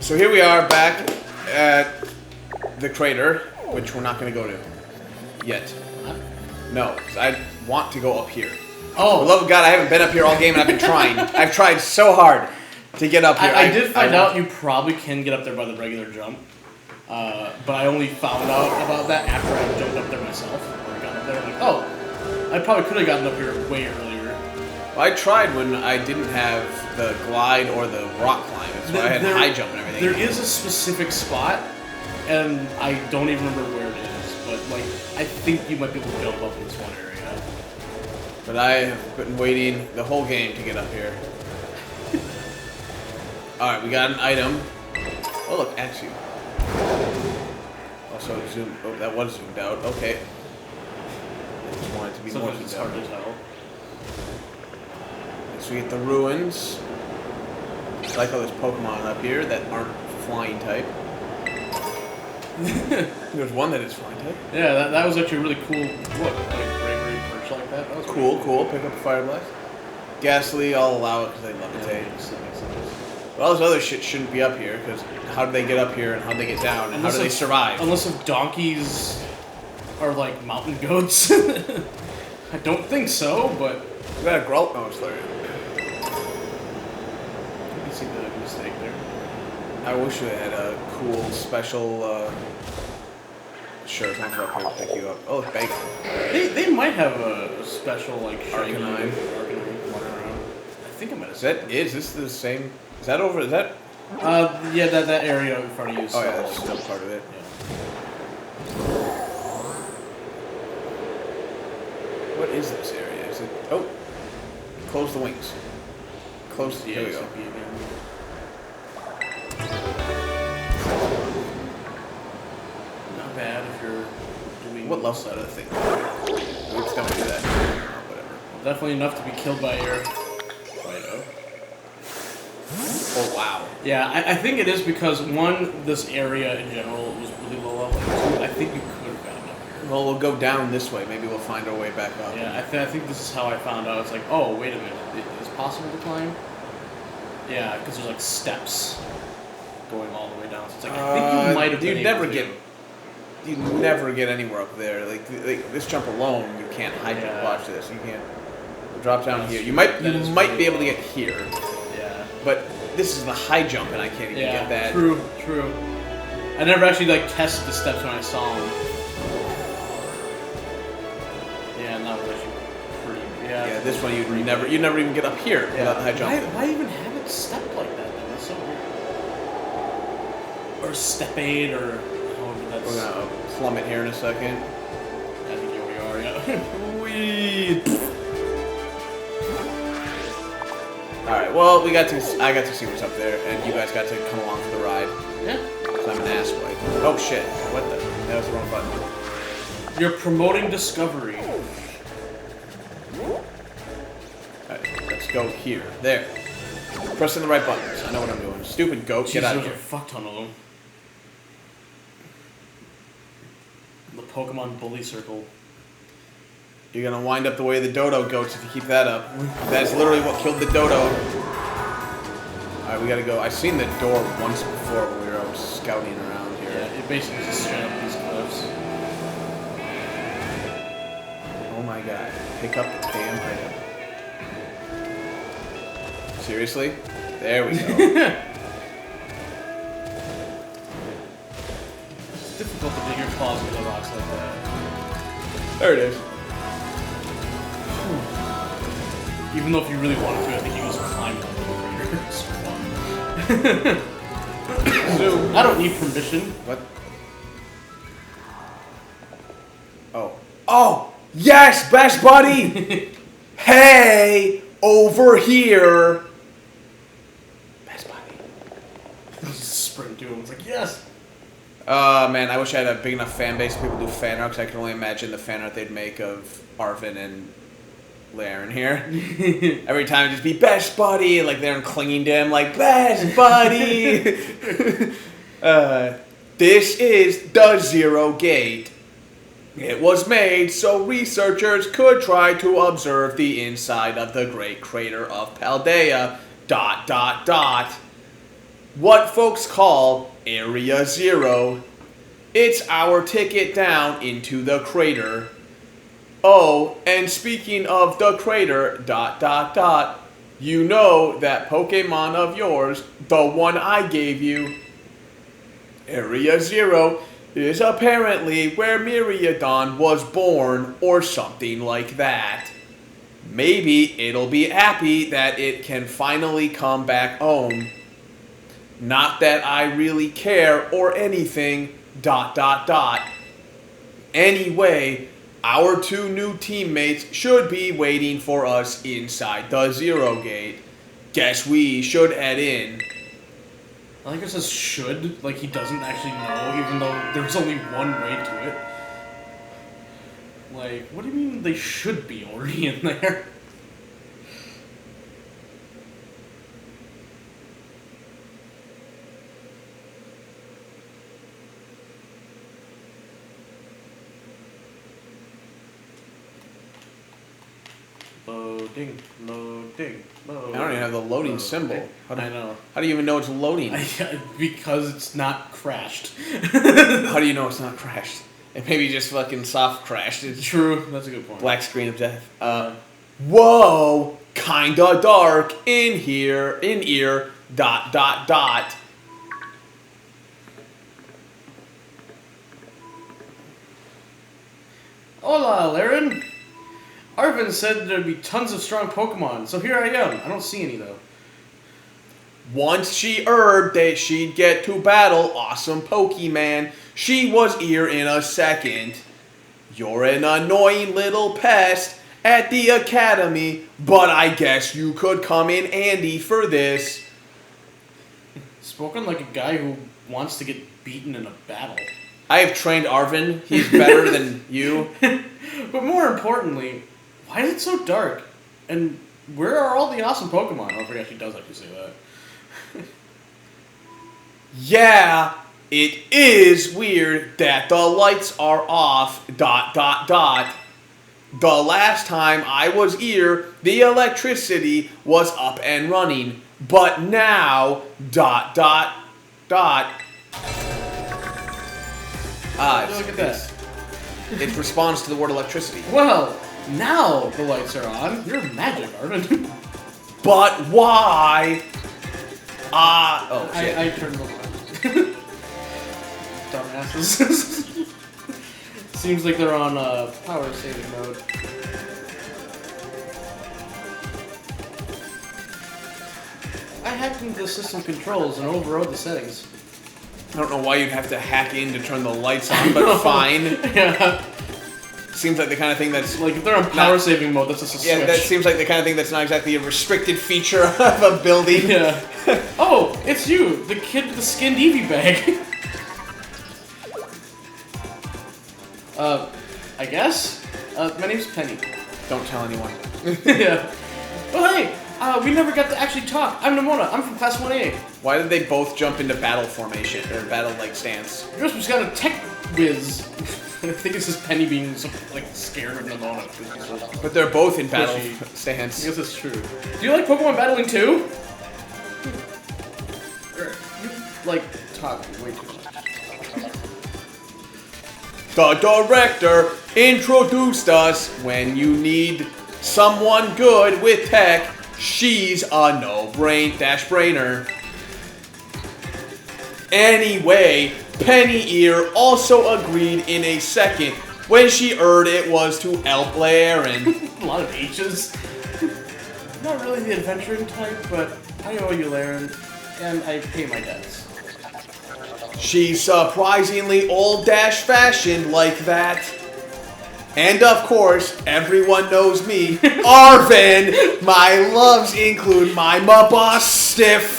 So here we are back at the crater, which we're not going to go to yet. No, because I want to go up here. Oh. For the love of God, I haven't been up here all game and I've been trying. I've tried so hard to get up here. I did find out you probably can get up there by the regular jump. But I only found out about that after I jumped up there myself. Or I got up there, I'm like, oh, I probably could have gotten up here way earlier. Well, I tried when I didn't have the glide or the rock climb. So I had high jump and everything. There is a specific spot, and I don't even remember where it is, but like I think you might be able to jump up in this one area. But I have been waiting the whole game to get up here. Alright, we got an item. Oh look, axe you. Also zoom. Oh, that was zoomed out. Okay. I just wanted to be more zoomed out. It's hard to tell. So we get the ruins. I like how there's Pokemon up here that aren't flying type. There's one that is flying type. Yeah, that was actually really cool. Look, like bravery perch like that. That was cool. Pick up a fire blast. Ghastly, I'll allow it because they levitate. That makes sense. But all this other shit shouldn't be up here because how do they get up here and how do they get down and how do they survive? Unless if donkeys are like mountain goats. I don't think so, but. We got a Growlithe. Oh, it's there. You can see the mistake there. I wish they had a cool special. Sure, it's not up here to pick you up. Oh, it's bacon. They might have a special like Arcanine running around. I think I might have. Is this the same? Is that over? Is that? Yeah, that area in front of you. Oh yeah, that's still part of it. Yeah. What is this area? Is it? Oh, close the wings. Close. Here we go. Not bad if you're doing. What level out of the thing? It's gonna do that. Oh, whatever. Definitely enough to be killed by your Fido. Oh wow. Yeah, I think it is because one, this area in general was really low level. Two, I think you could have gotten up here. Well, we'll go down this way. Maybe we'll find our way back up. Yeah, I think this is how I found out. It's like, oh, wait a minute, it's possible to climb. Yeah, because there's like steps going all the way down. So it's like I think you might have. You never get anywhere up there. Like this jump alone, you can't hide. Yeah. Watch this. You can't drop down here. You might be able to get here. Yeah. But this is the high jump, and I can't even get that. True. I never actually like tested the steps when I saw them. Yeah, and that was actually pretty. Yeah. Yeah, this one you'd never even get up here without the high jump. Why even have it stepped like that? Then? That's so weird. Or step aid, or however that's. We're gonna plummet here in a second. I think here we are. Yeah. Whee! Alright, well, I got to see what's up there, and you guys got to come along for the ride. Yeah. Because I'm an asswipe. Oh shit, what the? That was the wrong button. You're promoting discovery. Alright, let's go here. There. Pressing the right buttons. I know what I'm doing. Stupid goat, get out of here. There's a fuck ton of them. The Pokemon bully circle. You're gonna wind up the way of the dodo goats if you keep that up. That's literally what killed the dodo. Alright, we gotta go. I've seen the door once before when we were out scouting around here. Yeah, it basically just straight up these cliffs. Oh my god. Pick up the damn item. Seriously? There we go. It's difficult to dig your claws into the rocks like that. There it is. Even though if you really wanted to, I think you just climb up the crater. It's fun. So, I don't need permission. What? Oh. Oh! Yes, best buddy! Hey! Over here! Best buddy. Just sprint to him. It's like, yes! Man, I wish I had a big enough fan base for people to do fan art, because I can only imagine the fan art they'd make of Arvin and Laren here. Every time it'd just be best buddy, like they're clinging to him, like best buddy. This is the Zero Gate. It was made so researchers could try to observe the inside of the Great Crater of Paldea. ... what folks call Area Zero. It's our ticket down into the crater. Oh, and speaking of the crater, ... you know that Pokemon of yours, the one I gave you, Area Zero, is apparently where Miriadon was born or something like that. Maybe it'll be happy that it can finally come back home. Not that I really care or anything, ... Anyway, our 2 new teammates should be waiting for us inside the Zero Gate. Guess we should head in. I think it says should, like he doesn't actually know, even though there's only one way to it. Like, what do you mean they should be already in there? Loading, loading, loading. I don't even have the loading symbol. I know. How do you even know it's loading? Because it's not crashed. How do you know it's not crashed? It maybe just fucking soft crashed. It's True, that's a good point. black screen of death. Whoa, kinda dark in here, in ear, ... Hola, Laren. Arvin said there'd be tons of strong Pokemon, so here I am. I don't see any, though. Once she heard that she'd get to battle awesome Pokemon, she was here in a second. You're an annoying little pest at the academy, but I guess you could come in handy for this. Spoken like a guy who wants to get beaten in a battle. I have trained Arvin. He's better than you. But more importantly, why is it so dark? And where are all the awesome Pokemon? I forget she does actually say that. Yeah, it is weird that the lights are off, ... The last time I was here, the electricity was up and running, but now, ... Look at that. It responds to the word electricity. Well, now the lights are on. You're magic, Arvin. But why? Oh shit. I turned them on. Dumbasses. Seems like they're on power saving mode. I hacked into the system controls and overrode the settings. I don't know why you'd have to hack in to turn the lights on, but fine. Yeah. Seems like the kind of thing that's... Like, if they're on power saving mode, that's just a switch. Yeah, that seems like the kind of thing that's not exactly a restricted feature of a building. Yeah. Oh, it's you, the kid with the skinned Eevee bag. I guess? My name's Penny. Don't tell anyone. Yeah. Well, hey, we never got to actually talk. I'm Nimona. I'm from Class 1A. Why did they both jump into battle formation, or battle-like stance? Yours just got a tech whiz. I think it's just Penny being so, like, scared of Nimona. But they're both in battle Pushy. stance. I guess it's true. Do you like Pokemon battling too? You, like, talk way too much. The director introduced us. When you need someone good with tech, she's a no-brainer. Anyway, Penny Ear also agreed in a second when she heard it was to help Laren. A lot of H's. Not really the adventuring type, but I owe you, Laren, and I pay my debts. She's surprisingly old-fashioned like that. And of course, everyone knows me, Arvin. My loves include my boss stiff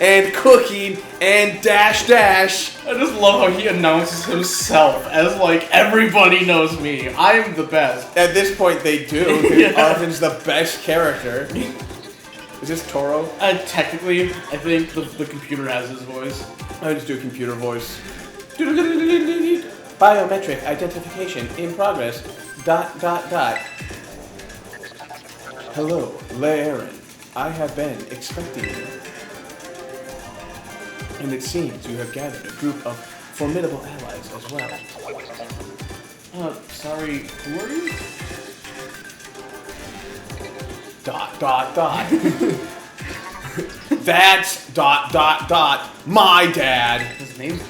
and cooking and dash. I just love how he announces himself as like everybody knows me. I'm the best. At this point, they do. Because Yeah. Arvin's the best character. Is this Toro? Technically, I think the computer has his voice. I just do a computer voice. Biometric identification in progress. ... Hello, Laren. I have been expecting you. And it seems you have gathered a group of formidable allies as well. Sorry, who are you? ... That's ... my dad. His name's ...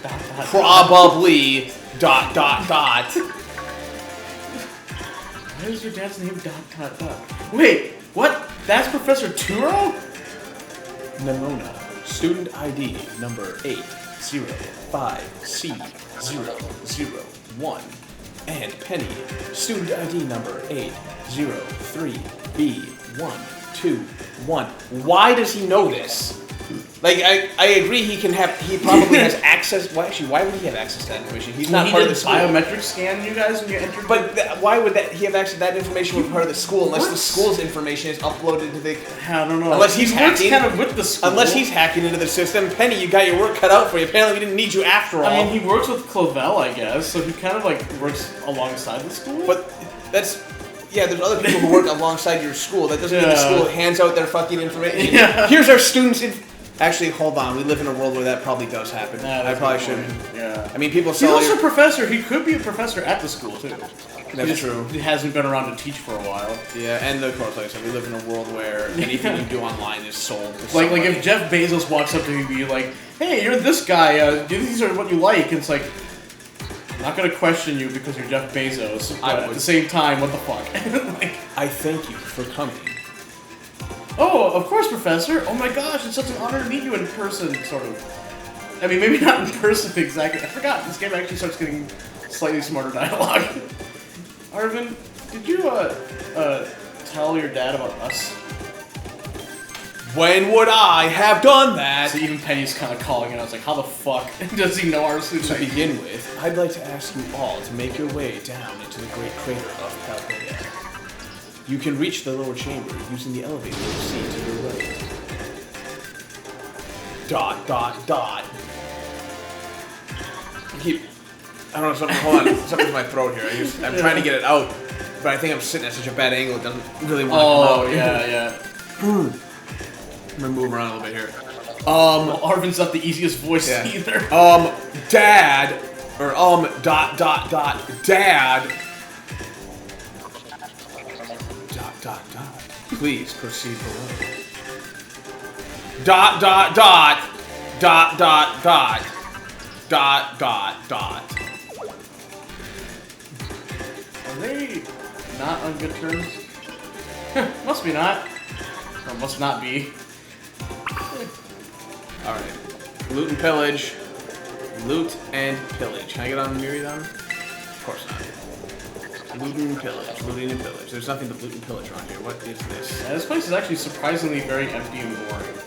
Probably ... Why is your dad's name ... Wait, what? That's Professor Turo? Nimona, student ID number 805C001. And Penny, student ID number 803B121. Why does he know this? Like, I agree he probably has access. Well, actually, why would he have access to that information? He's not part of the school. Biometric scan you guys when you enter. But why would he have access to that information when part of the school unless the school's information is uploaded to the... I don't know. Unless he's hacking. Kind of with the school. Unless he's hacking into the system. Penny, you got your work cut out for you. Apparently we didn't need you after all. I mean, he works with Clovell, I guess, so he kind of like works alongside the school. But that's... Yeah, there's other people who work alongside your school. That doesn't mean the school hands out their fucking information. Yeah. Here's our students' Actually, hold on. We live in a world where that probably does happen. I probably shouldn't. Yeah. I mean, people He's sell also a professor. He could be a professor at the school, too. That's true. He hasn't been around to teach for a while. Yeah, and of course, like I said, we live in a world where anything you do online is sold to like somebody. if Jeff Bezos walks up to me and be like, "Hey, you're this guy. These are what you like." And it's like, I'm not gonna question you because you're Jeff Bezos. But at the same time, what the fuck? Like, I thank you for coming. Oh, of course, Professor. Oh my gosh, it's such an honor to meet you in person, sort of. I mean, maybe not in person exactly. I forgot. This game actually starts getting slightly smarter dialogue. Arvin, did you, tell your dad about us? When would I have done that? So even Penny's kind of calling it. I was like, how the fuck does he know our student? To begin with, I'd like to ask you all to make your way down into the great crater of Paldea. You can reach the lower chamber using the elevator you see to your right. ... I don't know, something, hold on, something's in my throat here. I'm trying to get it out, but I think I'm sitting at such a bad angle it doesn't really want to come out. Oh, yeah. I'm gonna move around a little bit here. Well, Arvin's not the easiest voice either. Dad, or Dad. ... Please proceed below. ... Are they not on good terms? Must be not. Or must not be. Alright. Loot and pillage. Loot and pillage. Can I get on Miriam? Of course not. Loot and pillage. Looting and pillage. There's nothing but loot and pillage around here. What is this? Yeah, this place is actually surprisingly very empty and boring.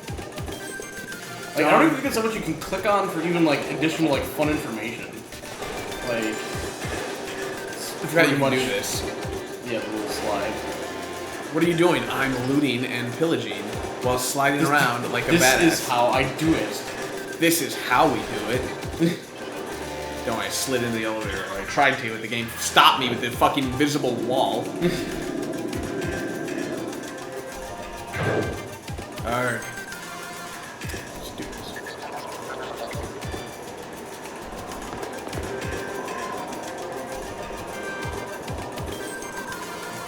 Like, I don't even think it's so much you can click on for even, like, additional, like, fun information. Like... I forgot you can do this. Yeah, the little slide. What are you doing? I'm looting and pillaging while sliding around like a badass. This is how I do it. This is how we do it. Don't I slid into the elevator, or I tried to, but the game stopped me with the fucking invisible wall. Alright. Let's do this.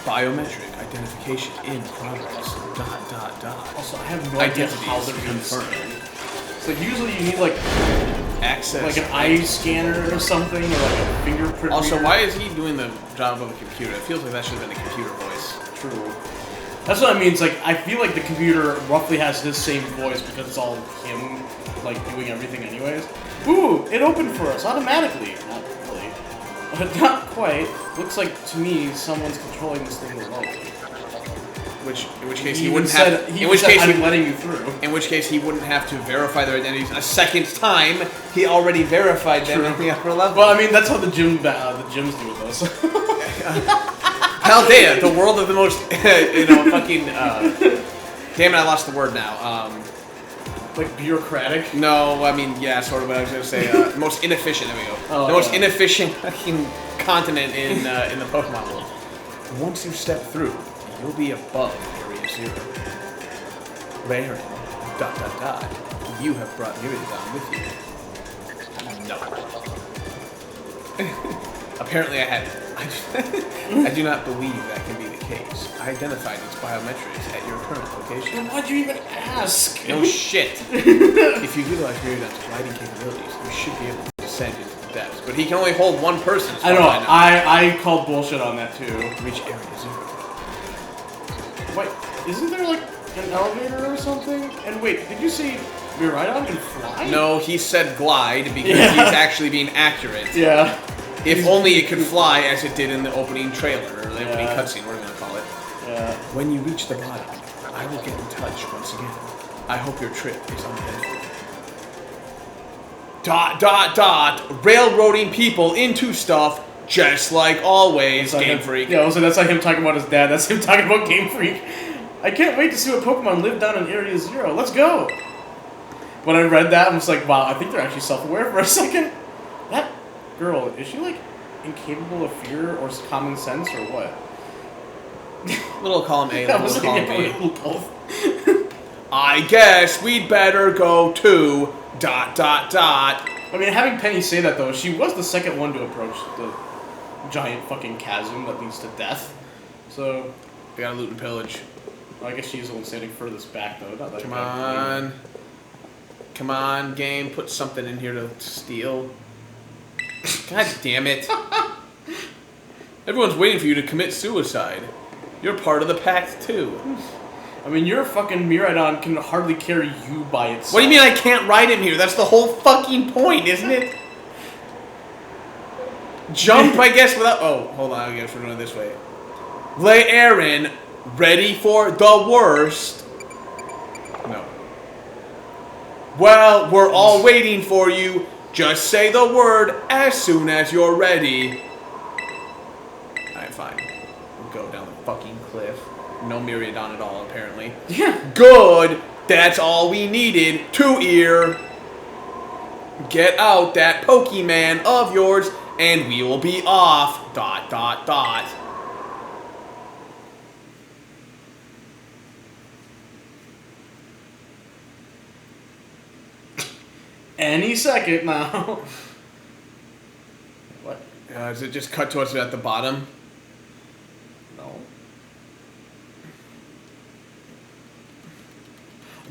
Biometric identification in progress. ... Also, I have no idea how they're confirmed. So usually you need like access, like an eye scanner or something, or like a fingerprint. Also, reader. why is he doing the job of a computer? It feels like that should have been a computer voice. True. That's what I mean. It's like I feel like the computer roughly has his same voice because it's all him, like doing everything anyways. Ooh, it opened for us automatically. Not really, but not quite. Looks like to me someone's controlling this thing remotely. In which case he wouldn't have. In which case I'm letting you through. In which case he wouldn't have to verify their identities a second time. He already verified them at the upper level. Well, I mean that's how the gyms do with us. Paldea, the world of the most, fucking. Damn it! I lost the word now. Like bureaucratic. No, I mean sort of. But I was gonna say most inefficient. There we go. Oh, the most inefficient fucking continent in the Pokemon world. Once you step through, you'll be above Area 0. Therein, ... you have brought Miriam with you. No. Apparently I haven't. I do not believe that can be the case. I identified its biometrics at your current location. Then why'd you even ask? No shit. If you utilize Miriam's gliding capabilities, you should be able to descend into the depths. But he can only hold one person. I know. I called bullshit on that too. Reach area 0. Wait, isn't there like an elevator or something? And wait, did you see Miraidon can fly? No, he said glide because he's actually being accurate. Yeah. If only it could fly as it did in the opening trailer, or the opening cutscene, what are we going to call it? Yeah. When you reach the bottom, I will get in touch once again. I hope your trip is uneventful. ... Railroading people into stuff, just like always, Game Freak. Yeah, also that's like him talking about his dad. That's him talking about Game Freak. I can't wait to see what Pokemon live down in Area 0. Let's go! When I read that, I was like, wow, I think they're actually self-aware for a second. That girl, is she like incapable of fear or common sense or what? Little column A, little column B. Both. I guess we'd better go to ... I mean, having Penny say that though, she was the second one to approach the giant fucking chasm that leads to death. So We gotta loot and pillage. Well, I guess she's the one standing furthest back though. Not that Come on. Come on, game. Put something in here to steal. God damn it. Everyone's waiting for you to commit suicide. You're part of the pact too. I mean, your fucking Miraidon can hardly carry you by itself. What do you mean I can't ride him here? That's the whole fucking point, isn't it? Jump, I guess, without... Oh, hold on. I guess we're doing it this way. Lay Aaron, ready for the worst. No. Well, we're all waiting for you. Just say the word as soon as you're ready. Alright, fine. We'll go down the fucking cliff. No Miriadon at all, apparently. Yeah. Good. That's all we needed. 2-ear. Get out that Pokemon of yours, and we will be off. ... Any second now. What? Does it just cut to us at the bottom? No.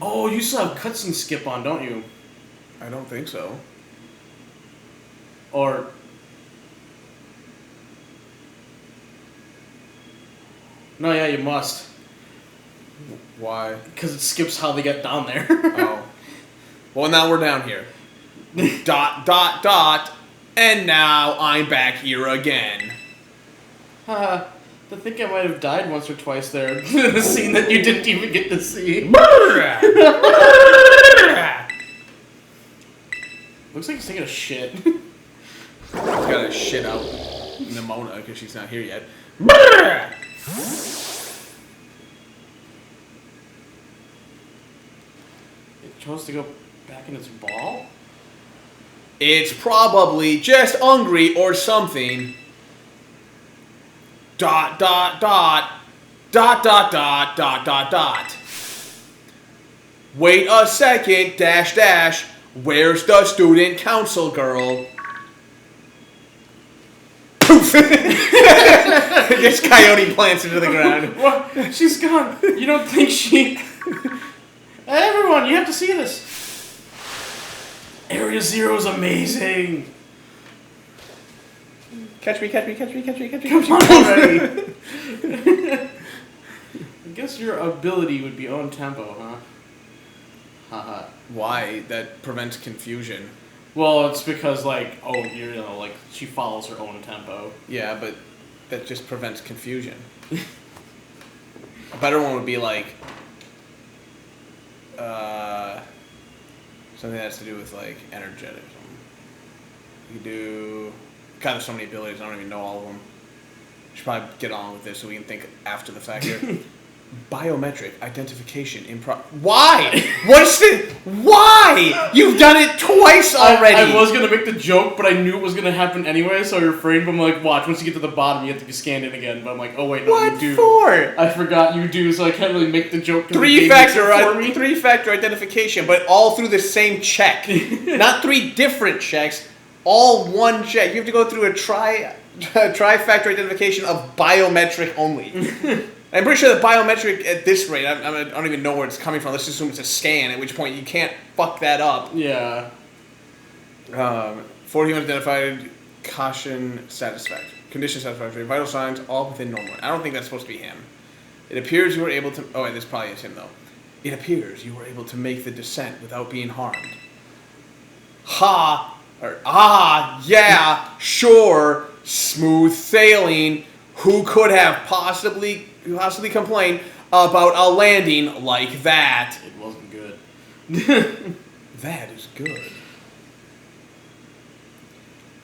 Oh, you still have cutscene skip on, don't you? I don't think so. Or... No, yeah, you must. Why? Because it skips how they get down there. Oh. Well, now we're down here. ... And now I'm back here again. Haha. I think I might have died once or twice there. The scene that you didn't even get to see. Looks like he's taking a shit. He's got to shit out Nimona because she's not here yet. It chose to go back in its ball? It's probably just hungry or something. ... Wait a second, ... Where's the student council girl? Poof! This coyote plants into the ground. What? She's gone. You don't think she... Everyone, you have to see this. Area 0 is amazing. Catch me, catch me, catch me, catch me, catch me. Come on already. I guess your ability would be on tempo, huh? Haha. Why? That prevents confusion. Well, it's because, like, oh, you know, like, she follows her own tempo. Yeah, but that just prevents confusion. A better one would be, like, something that has to do with, like, energetic. You could do... God, there's so many abilities, I don't even know all of them. Should probably get on with this so we can think after the fact here. Biometric identification in Why? What's the... Why? You've done it twice already! I was gonna make the joke, but I knew it was gonna happen anyway, so I refrained from like, watch, once you get to the bottom, you have to be scanned in again. But I'm like, oh wait, no, what you do. For? I forgot you do, so I can't really make the joke. Three-factor identification, but all through the same check. Not 3 different checks, all one check. You have to go through a tri-factor identification of biometric only. I'm pretty sure the biometric at this rate, I don't even know where it's coming from. Let's assume it's a scan, at which point you can't fuck that up. Yeah. 4 humans identified, caution satisfactory. Condition satisfactory. Vital signs, all within normal. I don't think that's supposed to be him. It appears you were able to... Oh, wait, this probably is him, though. It appears you were able to make the descent without being harmed. Yeah, sure, smooth sailing. Who could have possibly complained about a landing like that? It wasn't good. That is good.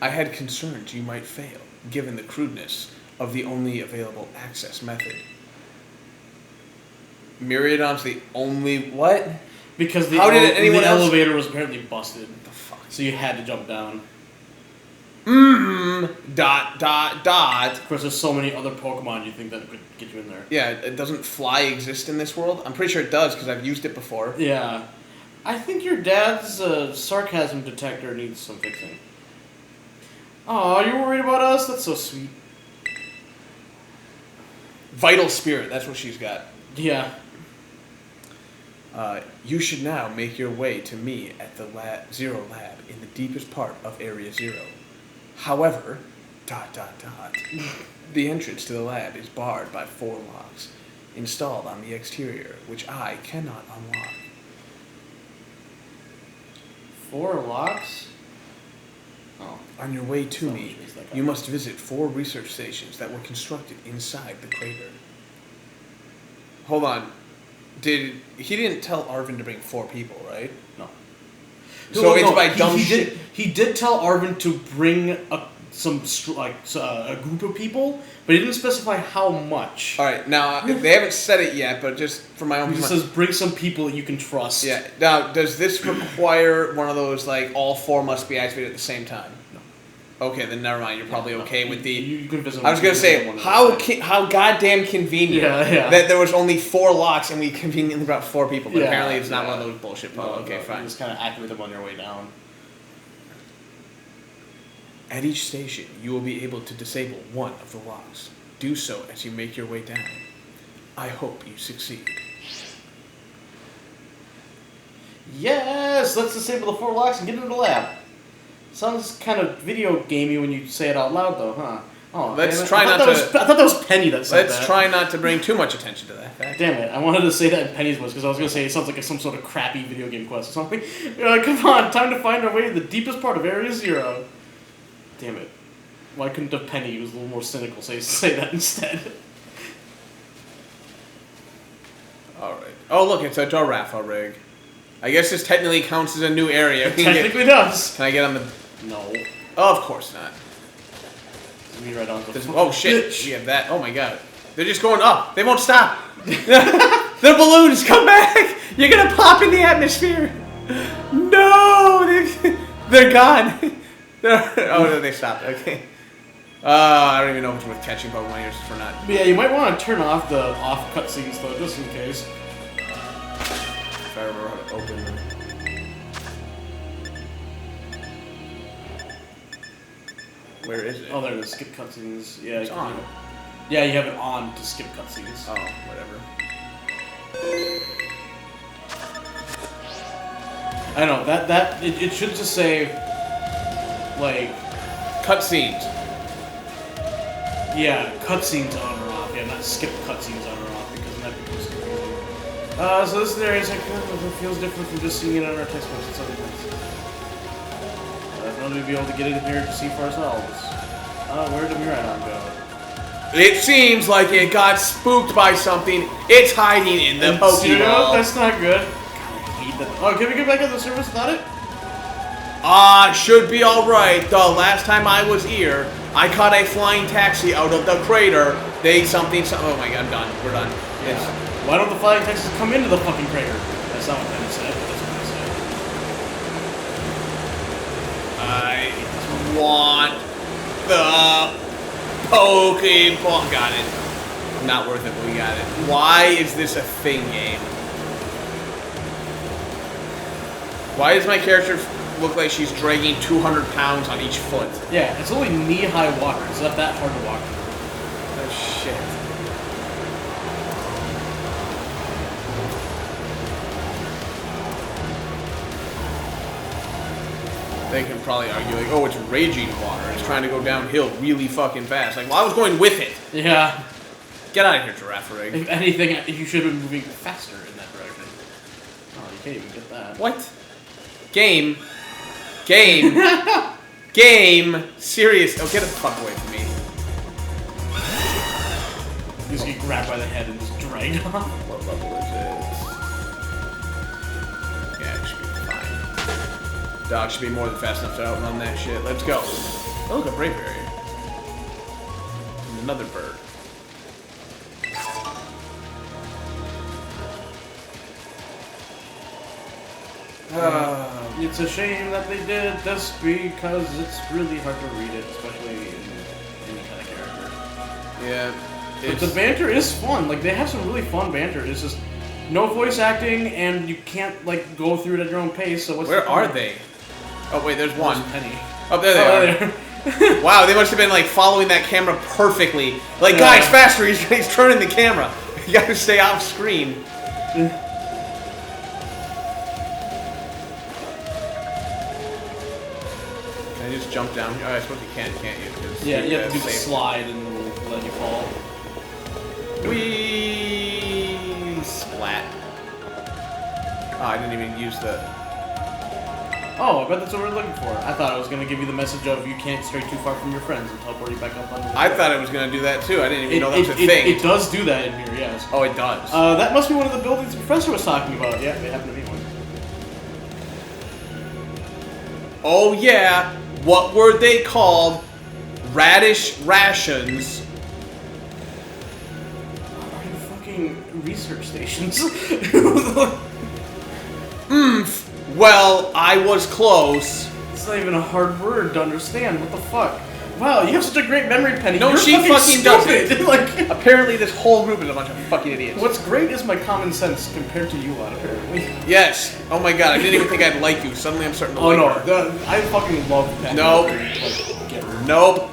I had concerns you might fail, given the crudeness of the only available access method. Myriadon's the only... What? Because the anyone else... elevator was apparently busted. What the fuck? So you had to jump down. Of course, there's so many other Pokemon you think that could get you in there. Yeah, doesn't fly exist in this world? I'm pretty sure it does, because I've used it before. Yeah. I think your dad's sarcasm detector needs some fixing. Aw, you're worried about us? That's so sweet. Vital Spirit, that's what she's got. Yeah. You should now make your way to me at the Zero Lab in the deepest part of Area 0. However, ... the entrance to the lab is barred by 4 locks installed on the exterior, which I cannot unlock. 4 locks? Oh. On your way to me, you must visit 4 research stations that were constructed inside the crater. Hold on. He didn't tell Arvin to bring 4 people, right? No. So it's by dumb shit. He did tell Arvin to bring a group of people, but he didn't specify how much. All right, now they haven't said it yet, but just for my own. He says bring some people that you can trust. Yeah. Now, does this require one of those like all 4 must be activated at the same time? No. Okay, then never mind. You're probably okay with the. You can visit. I was gonna say how goddamn convenient that there was only 4 locks and we conveniently brought 4 people, but apparently it's not one of those bullshit. Okay, fine. You just kind of activate them on your way down. At each station, you will be able to disable one of the locks. Do so as you make your way down. I hope you succeed. Yes! Let's disable the 4 locks and get into the lab. Sounds kind of video gamey when you say it out loud, though, huh? Oh, let's try not to... I thought that was Penny that said that. Let's try not to bring too much attention to that fact. Damn it, I wanted to say that in Penny's voice, because I was going to say it sounds like some sort of crappy video game quest or something. You're like, come on, time to find our way to the deepest part of Area 0. Damn it. Why couldn't have Penny, who was a little more cynical, say that instead? Alright. Oh, look, it's a Giraffe rig. I guess this technically counts as a new area. It technically does. Can I get on the... No. Oh, of course not. Me right on the... Oh, shit. We have that. Oh, my God. They're just going up. They won't stop. The balloons, come back. You're going to pop in the atmosphere. No. They're gone. Oh, they stopped. Okay. I don't even know if it's worth catching Pokemon here for not. Yeah, you might want to turn off the off cutscenes though, just in case. If I remember how to open them. Where is it? Oh, there it is. Skip cutscenes. Yeah, it's on. Yeah, you have it on to skip cutscenes. Oh, whatever. I know that it should just say. Like cutscenes. Yeah, cutscenes on or off. Yeah, not skip cutscenes on or off because that becomes confusing. So this area is like, it feels different from just seeing it on our textbooks. It's other things. I'd rather be able to get in here to see for ourselves. Where did Miradon go? It seems like it got spooked by something. It's hiding in the Pokeball. That's not good. God, I hate that. Oh, can we get back on the service without it? Should be alright. The last time I was here, I caught a flying taxi out of the crater. Oh my god, I'm done. We're done. Yeah. Why don't the flying Texas come into the fucking crater? That's not what Penny said, but that's what I said. I want the Pokemon. Got it. Not worth it, but we got it. Why is this a thing, game? Why does my character look like she's dragging 200 pounds on each foot? Yeah, it's only knee-high water. It's not that hard to walk through. Oh, shit. They can probably argue, like, oh, it's raging water. It's trying to go downhill really fucking fast. Like, well, I was going with it. Yeah. Get out of here, Giraffe Rig. If anything, you should have been moving faster in that direction. Oh, you can't even get that. What? Game. Serious. Oh, get the fuck away from me. You just get grabbed by the head and just dragged off. What level is it? Yeah, it should be fine. Dog should be more than fast enough to outrun that shit. Let's go. Oh, look, a Braveberry. And another bird. It's a shame that they did this because it's really hard to read it, especially in any kind of character. Yeah. But the banter is fun. Like, they have some really fun banter. It's just no voice acting, and you can't, like, go through it at your own pace, so what's Where are they? Oh, wait, there's one. Penny. Oh, there they are. Wow, they must have been, like, following that camera perfectly. Like, guys, faster, he's turning the camera. You gotta stay off screen. Can I just jump down here? Oh, I suppose you can't you? Yeah, you have to do the slide and it'll let you fall. Whee! Splat. Oh, I didn't even use the... Oh, I bet that's what we're looking for. I thought I was going to give you the message of you can't stray too far from your friends and teleport you back up on the I thought it was going to do that too. I didn't even know that was a thing. It does do that in here, yes. Oh, it does. That must be one of the buildings the professor was talking about. Yeah, they happen to be one. Oh, yeah. What were they called? Radish rations. Are you fucking research stations? Well, I was close. It's not even a hard word to understand. What the fuck? Wow, you have such a great memory, Penny. No, You're she fucking stupid. doesn't. Like, apparently, this whole group is a bunch of fucking idiots. what's great is my common sense compared to you lot, apparently. Yes. Oh my god, I didn't even think I'd like you. Suddenly I'm starting to like her. I fucking love Penny. Nope. Like, get her. Nope.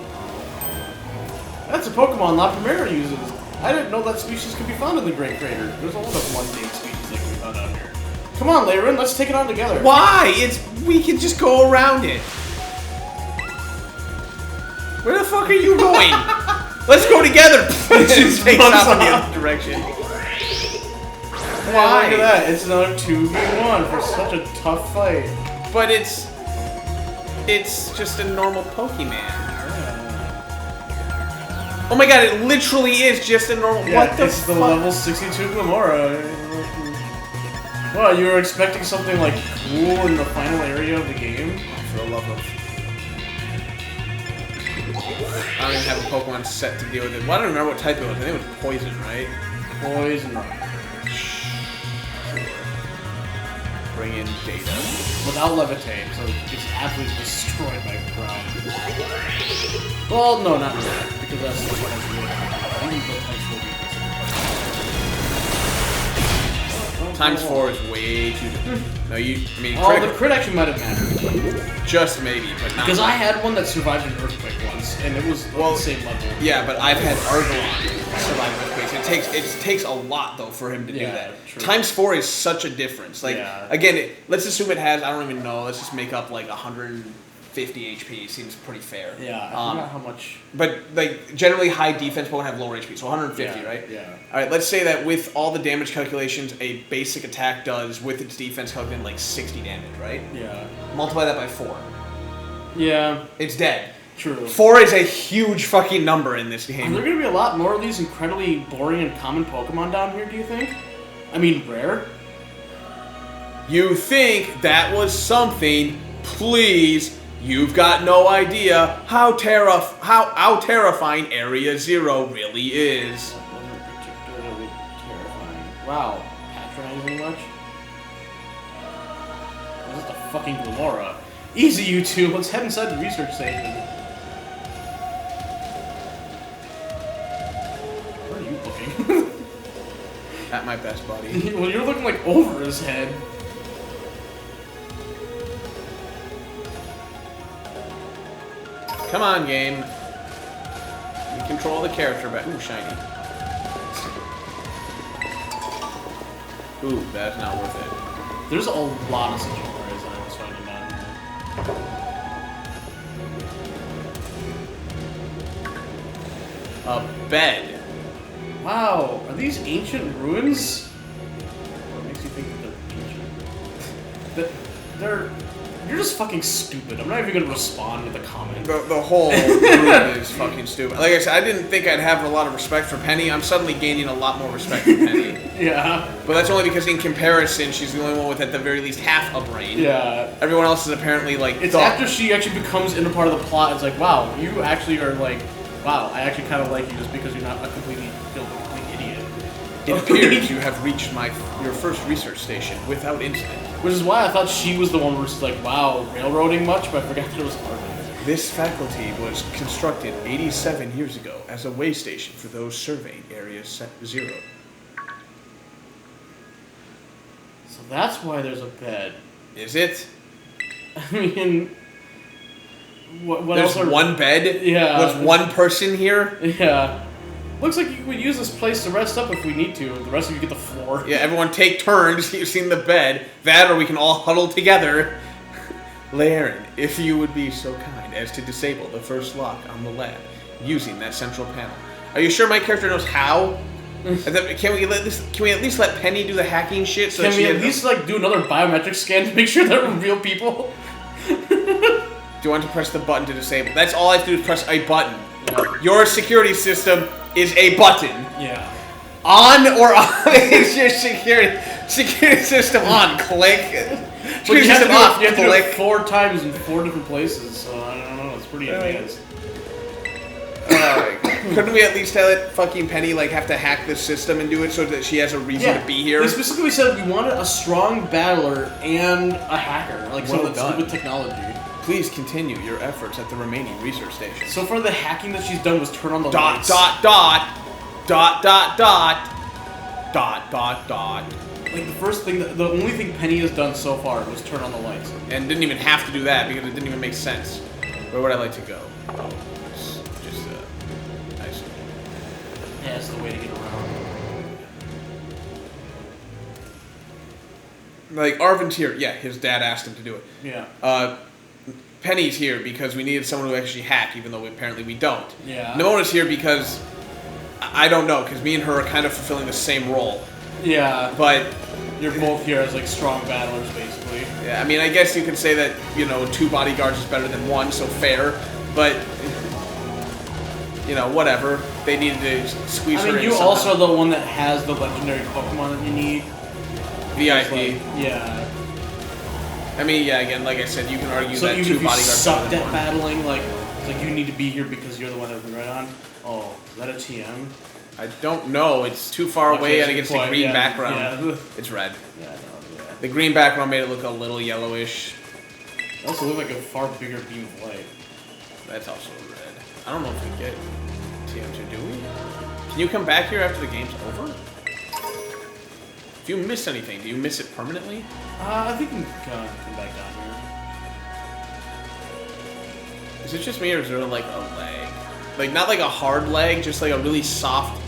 That's a Pokemon La Primera uses. I didn't know that species could be found in the Great Crater. There's a lot of mundane species that can be found out here. Come on, Layron, let's take it on together. Why? We can just go around it. Where the fuck are you going? Let's go together. It just takes off in the other direction. Why? Look at that. It's another 2v1 for such a tough fight. But it's just a normal Pokemon. Yeah. Oh my god, it literally is just a normal... Yeah, what the it's fuck? the level 62 Glamora. Well, you were expecting something like cool in the final area of the game? For the love of... I don't even have a Pokemon set to deal with it. Well, I don't remember what type it was. I think it was Poison, right? Poison. Bring in data. Without Levitate, so it's absolutely destroyed by ground. Well, no, not really, because that's the one that's really Times 4 is way too different. No, I mean, oh, the crit actually might have mattered. Just maybe, but not. Because I had one that survived an earthquake once, and it was the same level. Yeah, but I've had Argalon survive earthquakes. It takes a lot though for him to do that. True. Times 4 is such a difference. Like again, let's assume it has. I don't even know. Let's just make up like 150 HP. Seems pretty fair. Yeah, I forgot how much. But like generally, high defense won't have lower HP, so 150, right? Yeah. All right. Let's say that with all the damage calculations, a basic attack does with its defense calculated like 60 damage, right? Yeah. Multiply that by 4. Yeah. It's dead. True. 4 is a huge fucking number in this game. Are there going to be a lot more of these incredibly boring and common Pokemon down here, do you think? I mean, rare? You think that was something? Please, you've got no idea how terrifying Area 0 really is. That wasn't particularly terrifying. Wow. Patronizing much? This is the fucking Glumora. Easy, you two. Let's head inside the research station. Where are you looking? At my best buddy. Well, you're looking like over his head. Come on, game. You control the character better. Ooh, shiny. Ooh, that's not worth it. There's a lot of such areas I was finding down here. A bed. Wow, are these ancient ruins? What makes you think that they're ancient? They're... You're just fucking stupid. I'm not even gonna respond with a comment. The whole room is fucking stupid. Like I said, I didn't think I'd have a lot of respect for Penny. I'm suddenly gaining a lot more respect for Penny. Yeah. But that's only because in comparison, she's the only one with at the very least half a brain. Yeah. Everyone else is apparently like It's dumb. after she actually becomes in a part of the plot. It's like, wow, you actually are like, wow, I actually kind of like you just because you're not a complete idiot. It appears you have reached your first research station without incident. Which is why I thought she was the one where she's like, wow, railroading much, but I forgot that it was Arvin. This faculty was constructed 87 years ago as a way station for those surveying Area 0. So that's why there's a bed. Is it? I mean, what There's else are... one bed? Yeah. There's one person here? Yeah. Looks like you would use this place to rest up if we need to. The rest of you get the floor. Yeah, everyone take turns using the bed. That or we can all huddle together. Laren, if you would be so kind as to disable the first lock on the lab using that central panel. Are you sure my character knows how? Can we at least let Penny do the hacking shit? So Can we at least like do another biometric scan to make sure they're real people? Do you want to press the button to disable? That's all I have to do is press a button. Yeah. Your security system is a button. Yeah. On or off is your security system on. Click. But you have to do off. it, Click. 4 times in 4 different places, so I don't know, it's pretty advanced. Couldn't we at least let fucking Penny like have to hack the system and do it so that she has a reason to be here? They specifically said we wanted a strong battler and a hacker, like Well someone that's done. good with technology. Please continue your efforts at the remaining research station. So far, the hacking that she's done was turn on the Dot lights. dot dot dot dot dot dot dot dot. Like the only thing Penny has done so far was turn on the lights. And didn't even have to do that because it didn't even make sense. Where would I like to go? Oh, just nice. Yeah, it's the way to get around. Like Arvin's here. Yeah, his dad asked him to do it. Yeah. Penny's here because we needed someone to actually hack, even though apparently we don't. Yeah. Nona's here because I don't know, because me and her are kind of fulfilling the same role. Yeah. But You're both here as like strong battlers, basically. yeah, I mean, I guess you could say that 2 bodyguards is better than 1, so fair. But whatever. They needed to squeeze her in. I mean, you somehow. also are the one that has the legendary Pokemon that you need. VIP. Like, yeah. I mean, yeah. Again, like I said, you can argue So that even 2 if you bodyguards sucked better than at 1. battling, like, it's like you need to be here because you're the one that we right on. Oh, is that a TM? I don't know. It's too far away and against the green background. Yeah. It's red. Yeah, no, yeah. The green background made it look a little yellowish. It also looked like a far bigger beam of light. That's also red. I don't know if we get TM2, do we? Can you come back here after the game's over? If you miss anything, do you miss it permanently? I think we can come back down here. Is it just me or is there like a lag? Like not like a hard lag, just like a really soft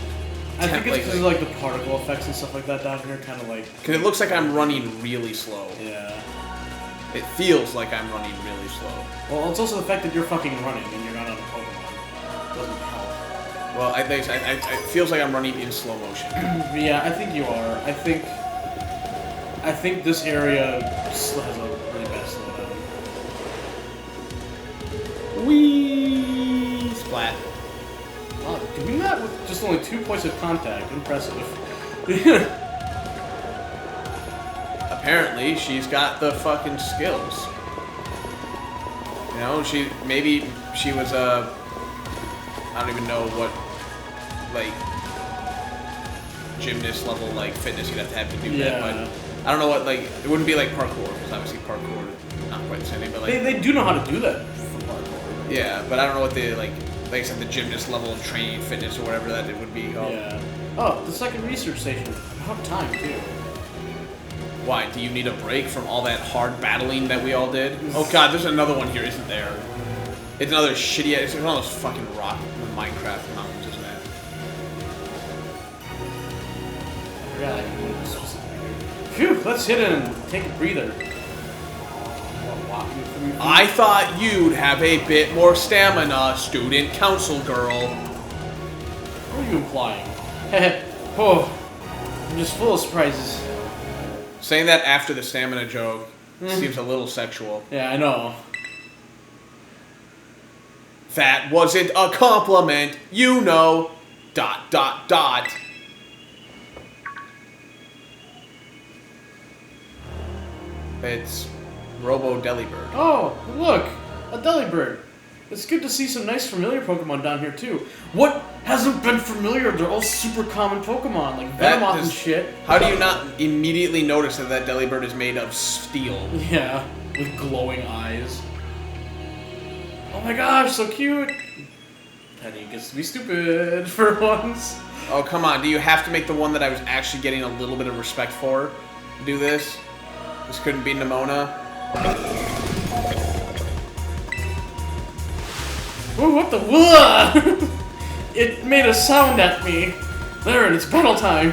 I think it's like- because of like the particle effects and stuff like that down here, kind of like... Because it looks like I'm running really slow. Yeah. It feels like I'm running really slow. Well, it's also the fact that you're fucking running and you're not on a Pokemon. Doesn't help. Well, it feels like I'm running in slow motion. Yeah, I think you are. I think this area has a really bad slowdown. Whee! Splat. Wow, doing that with just only 2 points of contact. Impressive. Apparently, she's got the fucking skills. Maybe she was I don't even know what, like, gymnast level like fitness you'd have to do Yeah. that. But I don't know what like it wouldn't be like parkour because obviously parkour not quite the same thing, but like They do know how to do that for parkour. yeah, but I don't know what the like I said the gymnast level of training fitness or whatever that it would be called. Yeah. Oh, the second research station. About time too. Why? Do you need a break from all that hard battling that we all did? Oh god, there's another one here, isn't there? It's another shitty. It's one of those fucking rock Minecraft mountains, isn't it? I forgot I can move specifically. Phew, let's hit it and take a breather. I thought you'd have a bit more stamina, student council girl. What are you implying? Oh, I'm just full of surprises. Saying that after the stamina joke seems a little sexual. Yeah, I know. That wasn't a compliment, you know. ... It's Robo Delibird. Oh, look! A Delibird. It's good to see some nice familiar Pokemon down here, too. What hasn't been familiar? They're all super common Pokemon, like Venomoth and shit. How do you not immediately notice that that Delibird is made of steel? Yeah, with glowing eyes. Oh my gosh, so cute! Penny gets to be stupid for once. Oh, come on. Do you have to make the one that I was actually getting a little bit of respect for do this? This couldn't be Nimona. Ooh, what the? Whoa! It made a sound at me. There, it's battle time.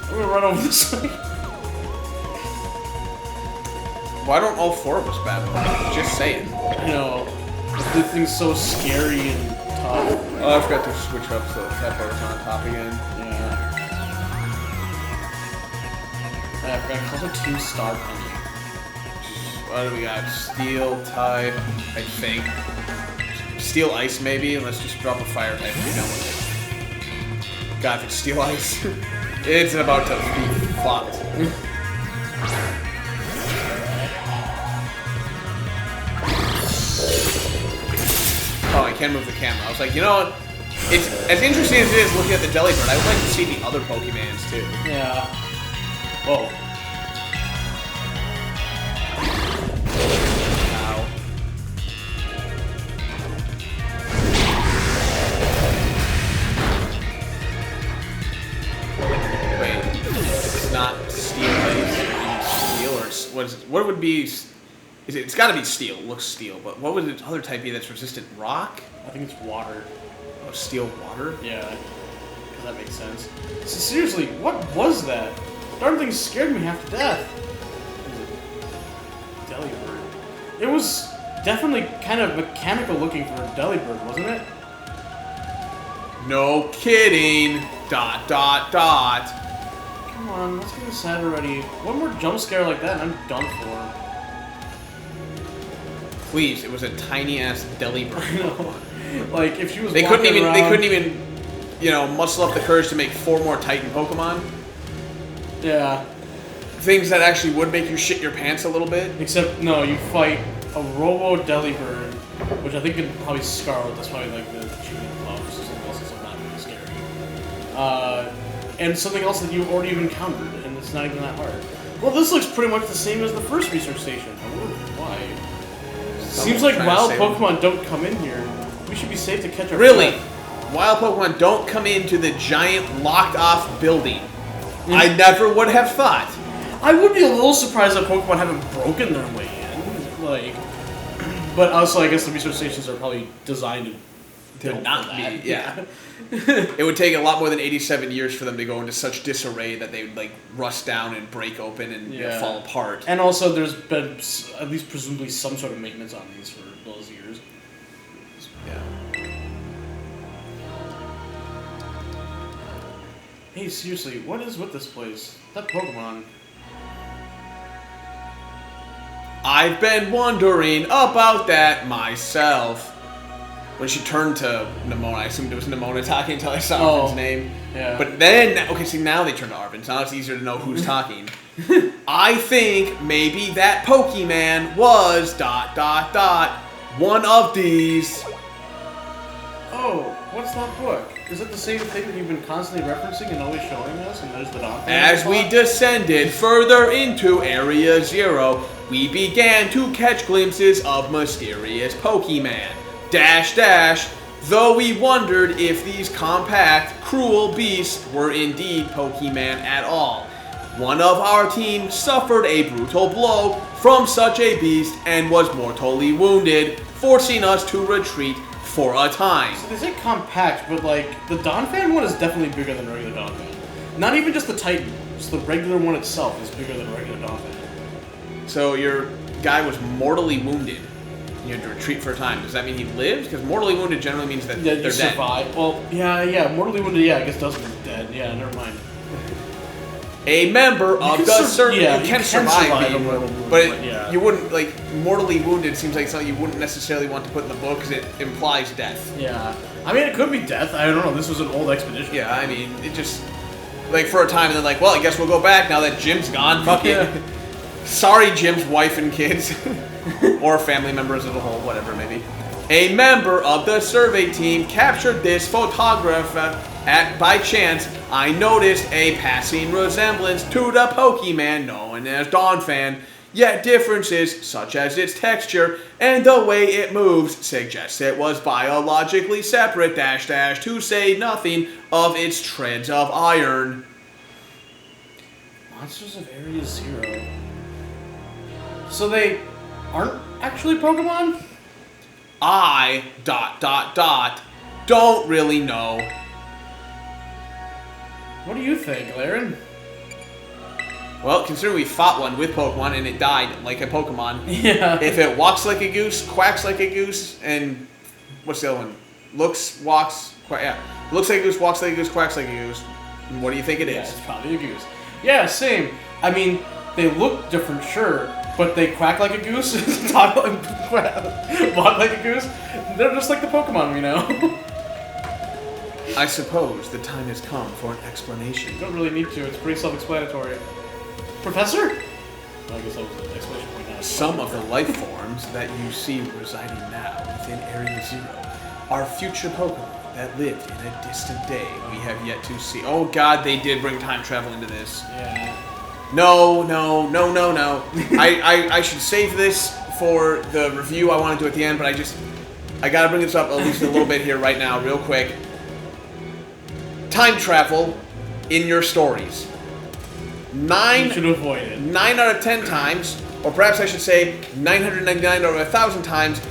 I'm gonna run over this way. Why don't all four of us battle? Just saying. I know. This thing's so scary and tough. Oh, I forgot to switch up so that boat's on top again. Yeah. I forgot to call it 2-star Penny. What do we got? Steel type, I think. Steel ice, maybe. Let's just drop a fire type and be done with it. God, if it's steel ice, it's about to be fucked. Oh, I can't move the camera. I was like, you know what? It's as interesting as it is looking at the Delibird. I would like to see the other Pokemons too. Yeah. Whoa. Ow. Wait, it's not steel ice. Steel or what is it? What would be? Is it? It's got to be steel. It looks steel, but what would the other type be that's resistant? Rock? I think it's water. Oh, steel water? Yeah. Does that make sense? So seriously, what was that? Darn thing scared me half to death. Delibird. It was definitely kind of mechanical looking for a Delibird, wasn't it? No kidding. ... Come on, let's get inside already. One more jump scare like that and I'm done for. Please, it was a tiny ass Delibird. I know. Like if she was They walking couldn't even. around, They couldn't even. You know, muscle up the courage to make 4 more Titan Pokemon. Yeah. Things that actually would make you shit your pants a little bit. Except no, you fight a Robo Delibird, which I think is probably Scarlet. That's probably like the cheating gloves or something else that's not really scary. And something else that you've already encountered, and it's not even that hard. Well, this looks pretty much the same as the first research station. I wonder why. Seems like wild Pokemon don't come in here. We should be safe to catch our Really? breath. Wild Pokemon don't come into the giant locked-off building. I never would have thought. I would be a little surprised that Pokemon haven't broken their way in. Like, but also I guess the research stations are probably designed to not for that. be. Yeah. It would take a lot more than 87 years for them to go into such disarray that they would like rust down and break open and you know, fall apart. And also, there's been at least presumably some sort of maintenance on these for those years. Yeah. Hey, seriously, what is with this place? That Pokemon. I've been wondering about that myself. When she turned to Nimona, I assumed it was Nimona talking until I saw Arvin's name. Yeah. But then, okay, see, now they turn to Arvin, so now it's easier to know who's talking. I think maybe that Pokemon was ... one of these. Oh, what's that book? is it the same thing that you've been constantly referencing and always showing us? And there's the Don. As we descended further into Area Zero, we began to catch glimpses of mysterious Pokemon. Though we wondered if these compact, cruel beasts were indeed Pokemon at all. One of our team suffered a brutal blow from such a beast and was mortally wounded, forcing us to retreat for a time. So they say compact, but like, the Donphan one is definitely bigger than regular Donphan. Not even just the Titan, just the regular one itself is bigger than regular Donphan. So your guy was mortally wounded. You had to retreat for a time. Does that mean he lived? Because mortally wounded generally means that they're dead. Survive. Well, yeah, mortally wounded, yeah, I guess does mean dead. Yeah, never mind. A member of the service. Yeah, you can survive being mortally wounded, but yeah. you wouldn't, like, mortally wounded seems like something you wouldn't necessarily want to put in the book because it implies death. Yeah. I mean, it could be death. I don't know. This was an old expedition. Yeah, I mean, it just, like, for a time, and then like, well, I guess we'll go back now that Jim's gone. Fuck it. Sorry, Jim's wife and kids. Or family members as a whole, whatever, maybe. A member of the survey team captured this photograph by chance. I noticed a passing resemblance to the Pokemon known as Donphan, yet differences such as its texture and the way it moves suggest it was biologically separate, to say nothing of its treads of iron. Monsters of Area Zero. So they aren't actually Pokemon? I, don't really know. What do you think, Laren? Well, considering we fought one with Pokemon and it died like a Pokemon. Yeah. If it walks like a goose, quacks like a goose, and what's the other one? Looks like a goose, walks like a goose, quacks like a goose. What do you think it is? Yeah, it's probably a goose. Yeah, same. I mean, they look different, sure, but they quack like a goose, talk like, walk like a goose. They're just like the Pokemon we know. I suppose the time has come for an explanation. You don't really need to. It's pretty self-explanatory. Professor? Well, I guess that was an explanation point now. Some of the life forms that you see residing now within Area Zero are future Pokemon that lived in a distant day we have yet to see. Oh god, they did bring time travel into this. Yeah. No. I should save this for the review I want to do at the end, but I gotta bring this up at least a little bit here right now, real quick. Time travel in your stories. You should avoid it. 9 out of 10 times, or perhaps I should say 999 out of 1,000 times,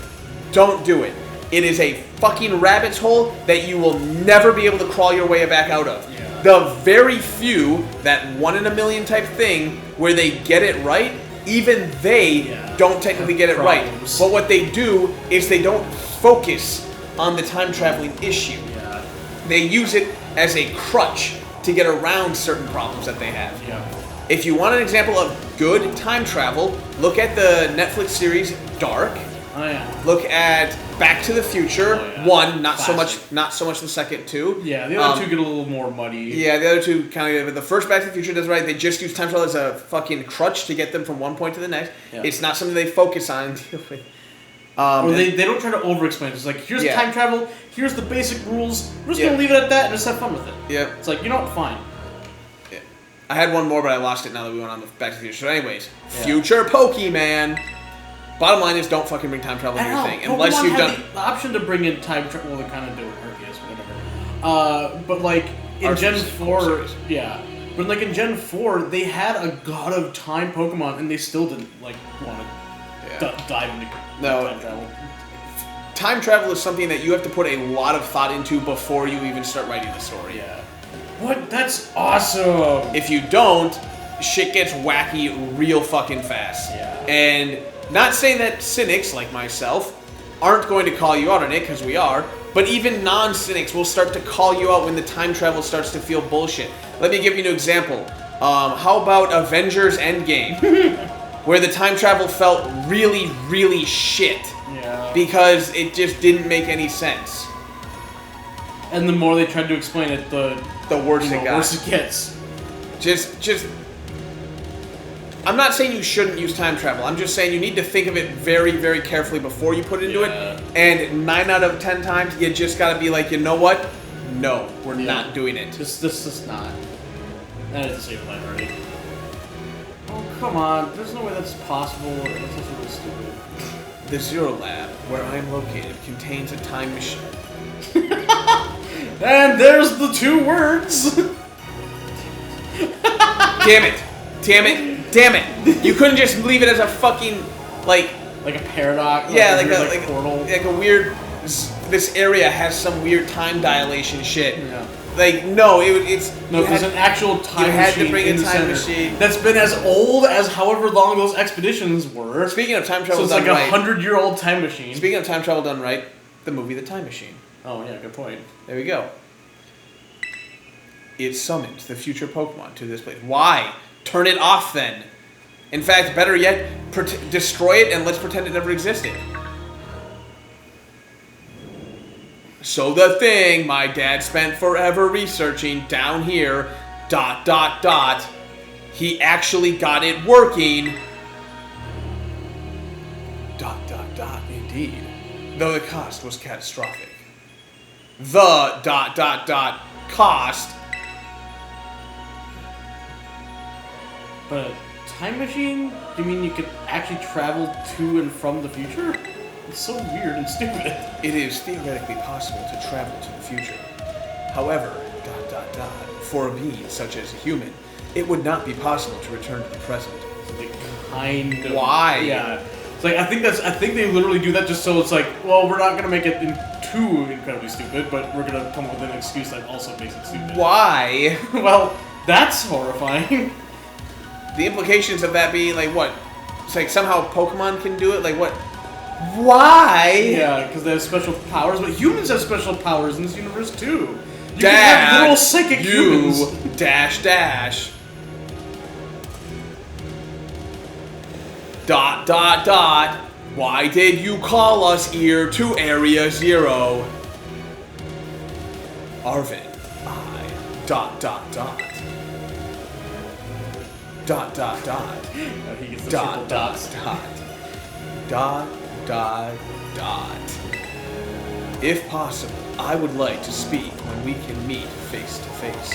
don't do it. It is a fucking rabbit's hole that you will never be able to crawl your way back out of. Yeah. The very few, that 1 in a million type thing, where they get it right, even they don't technically get it right. But what they do is they don't focus on the time traveling issue. Yeah. They use it as a crutch to get around certain problems that they have. Yeah. If you want an example of good time travel, look at the Netflix series Dark. Oh yeah. Look at Back to the Future. Oh, yeah. 1, not Classic. so much the second 2. Yeah, the other two get a little more muddy. Yeah, the other two kind of. But the first Back to the Future does right. They just use time travel as a fucking crutch to get them from one point to the next. Yeah. It's not something they focus on and deal with. Or they don't try to over-explain. It's like, here's time travel, here's the basic rules, we're just going to leave it at that and just have fun with it. Yeah. It's like, you know what, fine. Yeah. I had one more, but I lost it now that we went on the Back to the Future. So anyways, future Pokemon. Bottom line is, don't fucking bring time travel into your thing. Pokemon unless you've done the option to bring in time travel. Well, they kind of do with Arceus, whatever. But like, in Arceus Gen is 4, but like in Gen 4, they had a God of Time Pokemon, and they still didn't, like, want to dive into time travel. Time travel is something that you have to put a lot of thought into before you even start writing the story. Yeah. What? That's awesome! If you don't, shit gets wacky real fucking fast. Yeah. And not saying that cynics like myself aren't going to call you out on it, because we are, but even non-cynics will start to call you out when the time travel starts to feel bullshit. Let me give you an example. How about Avengers Endgame? Where the time travel felt really, really shit. Yeah. Because it just didn't make any sense. And the more they tried to explain it, the worse it got. Worse it gets. Just... I'm not saying you shouldn't use time travel. I'm just saying you need to think of it very, very carefully before you put it into it. And 9 out of 10 times, you just gotta be like, you know what? no, we're Yeah. not doing it. This is not. That is a save line already. Oh, come on. There's no way that's possible. That's just really stupid. The Zero Lab, where I am located, contains a time machine. And there's the 2 words! Damn it! Damn it! Damn it! You couldn't just leave it as a fucking, like a paradox? Yeah, like a portal? like a weird... This area has some weird time dilation shit. Yeah. Like, no, it's... No, there's an actual time you had machine to bring in a the time center machine. that's been as old as however long those expeditions were. Speaking of time So travel it's done like right... 100-year-old time machine. Speaking of time travel done right, the movie The Time Machine. Oh, yeah, good point. There we go. It summoned the future Pokemon to this place. Why? Turn it off then. In fact, better yet, destroy it and let's pretend it never existed. So the thing my dad spent forever researching down here, ... He actually got it working. ... Indeed. Though the cost was catastrophic. The ... cost. But a time machine? Do you mean you could actually travel to and from the future? It's so weird and stupid. It is theoretically possible to travel to the future. However, ... for a being such as a human, it would not be possible to return to the present. Like, kind of. Why? Yeah. It's like I think they literally do that just so it's like, well, we're not gonna make it too incredibly stupid, but we're gonna come up with an excuse that also makes it stupid. Why? Well, that's horrifying. The implications of that being like what? It's like somehow Pokemon can do it? Like what? Why? Yeah, because they have special powers, but humans have special powers in this universe too. You Dad, can have little psychic humans. .. Why did you call us here to Area 0? Arvin, I ... He gets the triple dots. If possible, I would like to speak when we can meet face to face.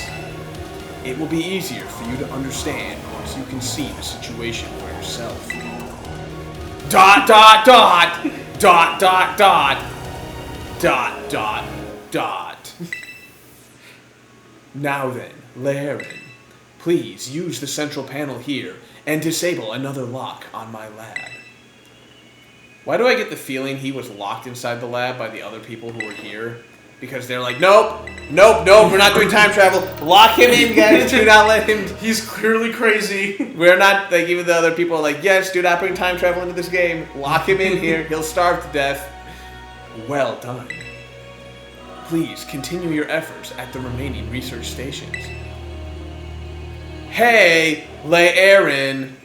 It will be easier for you to understand once you can see the situation for yourself. ... Now then, Laren, please use the central panel here and disable another lock on my lab. Why do I get the feeling he was locked inside the lab by the other people who were here? Because they're like, nope, we're not doing time travel. Lock him in, guys. Do not let him... He's clearly crazy. We're not, like, even the other people are like, yes, do not bring time travel into this game. Lock him in here. He'll starve to death. Well done. Please continue your efforts at the remaining research stations. Hey, Laren.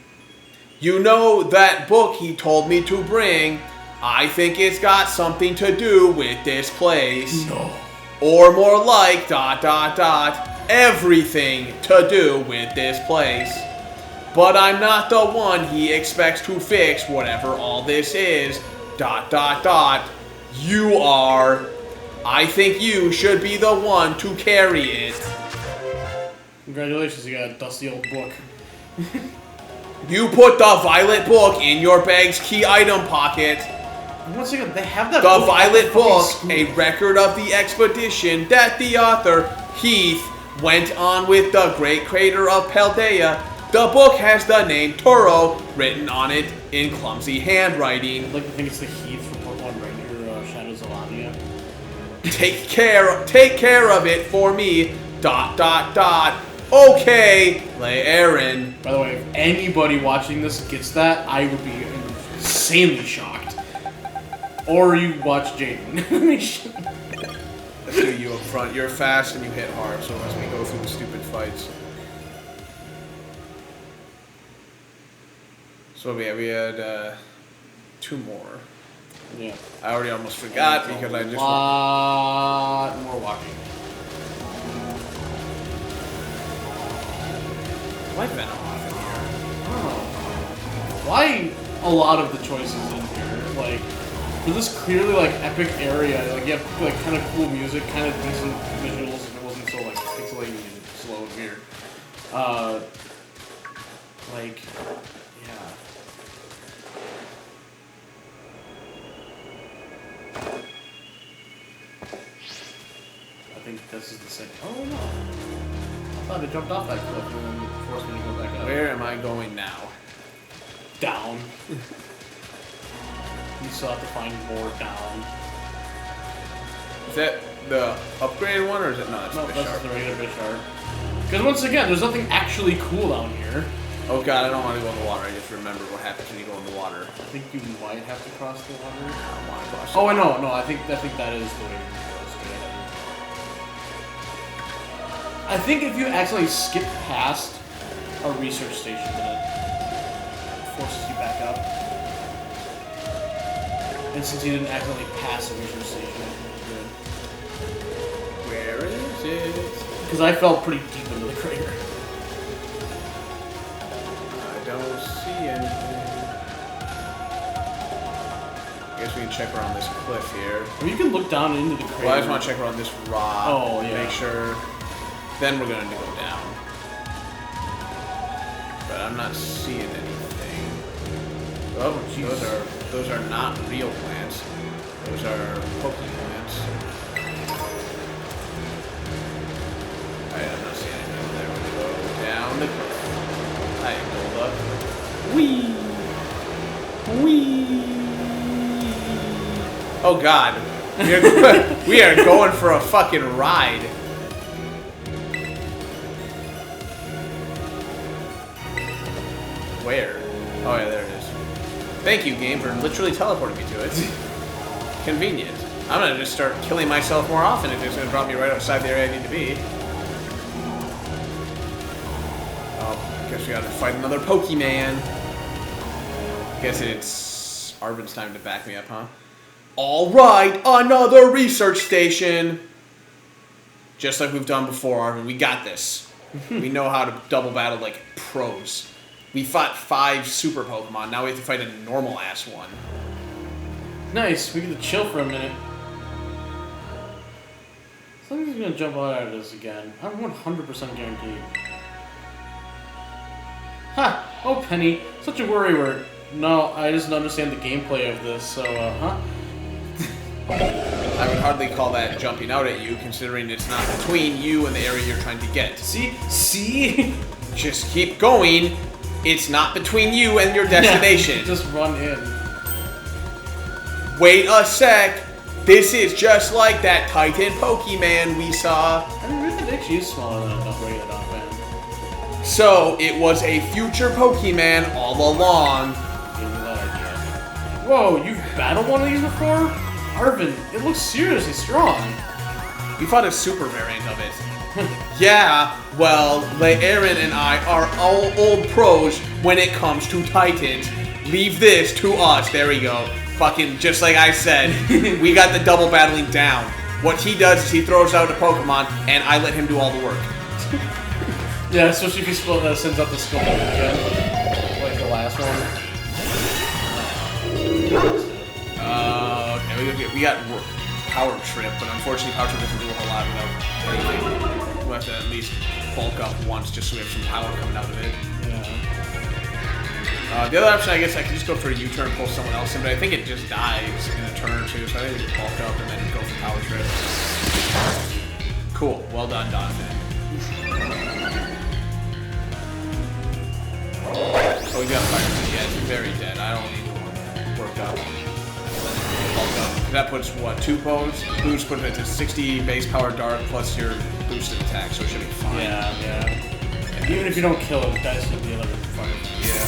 You know that book he told me to bring? I think it's got something to do with this place. No. Or more like ... everything to do with this place. But I'm not the one he expects to fix whatever all this is ... You are. I think you should be the one to carry it. Congratulations, you got a dusty old book. You put the violet book in your bag's key item pocket. Once again, they have that The book violet at the fucking book, school. a record of the expedition that the author, Heath, went on with the great crater of Paldea. The book has the name Turo written on it in clumsy handwriting. I'd like to think it's the Heath from Pokemon Ranger Shadows of Lamia. Take care of it for me. ... Okay, Laren. By the way, if anybody watching this gets that, I would be insanely shocked. Or you watch Jaden. Let's do you up front. You're fast and you hit hard, so as we go through the stupid fights. So we had 2 more. Yeah. I already almost forgot because I just... A lot more walking. Why Venomoth in here? I don't know. Why a lot of the choices in here? Like, for this clearly like epic area, like you have like kind of cool music, kind of decent visuals, if it wasn't so like pixelated and slow and weird. Like, yeah. I think this is the second. Oh no! I thought it jumped off that cliff and then forced me to go back up. Where am I going now? Down. You still have to find more down. Is that the upgraded one, or is it not? No, that's just the regular bitch art. Because once again, there's nothing actually cool down here. Oh god, I don't want to go in the water. I just remember what happens when you go in the water. I think you might have to cross the water. I don't want to cross. Oh, no, I think that is the way to go straight ahead. I think if you actually skip past a research station, then it forces you back up. And since you didn't accidentally pass a research station, I think you're good. Where is it? Because I fell pretty deep into the crater. I don't see anything. I guess we can check around this cliff here. Or you can look down into the crater. Well, I just want to check around this rock. Oh, yeah. Make sure. Then we're going to go down. But I'm not seeing anything. Oh, those are not real plants. Those are Pokemon plants. Alright, I'm not seeing anything there. We're going to go down the cliff. I hold up. Whee! Whee! Oh god. We are going for a fucking ride. Where? Oh yeah, there it is. Thank you, game, for literally teleporting me to it. Convenient. I'm gonna just start killing myself more often if it's gonna drop me right outside the area I need to be. Oh, guess we gotta fight another Pokemon. Guess it's Arvin's time to back me up, huh? Alright, another research station! Just like we've done before, Arvin, we got this. We know how to double battle like pros. We fought 5 super Pokemon, now we have to fight a normal ass one. Nice, we get to chill for a minute. Something's gonna jump out of this again. I'm 100% guaranteed. Ha! Oh, Penny, such a worry word. No, I just don't understand the gameplay of this, so, huh? I would hardly call that jumping out at you, considering it's not between you and the area you're trying to get. See? See? Just keep going. It's not between you and your destination. Yeah, just run in. Wait a sec. This is just like that Titan Pokemon we saw. I mean, really, it actually is smaller than a regular Dogman. So, it was a future Pokemon all along. Give me that idea. Whoa, you've battled one of these before? Arvin, it looks seriously strong. We fought a super variant of it. Yeah, well, Aaron and I are all old pros when it comes to Titans. Leave this to us. There we go. Fucking, just like I said, we got the double battling down. What he does is he throws out a Pokemon, and I let him do all the work. Yeah, especially if he sends out the skill again, like the last one. Okay, we got Power Trip, but unfortunately Power Trip doesn't do a whole lot without anything. We'll have to at least bulk up once just so we have some power coming out of it. Yeah. The other option, I guess I could just go for a U-turn, pull someone else in, but I think it just dies in a turn or two, so I think we just bulk up and then go for Power Trip. Cool. Well done, Donovan. Oh, we got Fire Trip. Yeah, it's very dead. I don't need to work up. Bulk up. That puts, what, 2 bows? Boost puts it to 60 base power dark plus your boosted attack, so it should be fine. Yeah. Even if you don't kill it, it dies to the 11 fire. Yeah.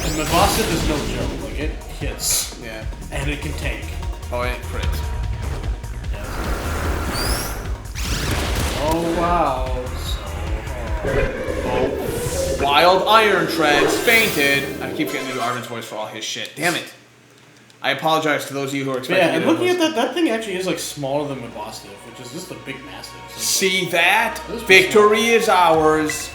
And the boss hit is no joke. Like, it hits. Yeah. And it can tank. Oh, and it crits. Oh, wow. Oh. Wild Iron Treads fainted. I keep getting into Arvin's voice for all his shit. Damn it. I apologize to those of you who are expecting Yeah, and looking at that thing actually is like smaller than Mastiff, which is just a big Mastiff. So see that? Victory is ours.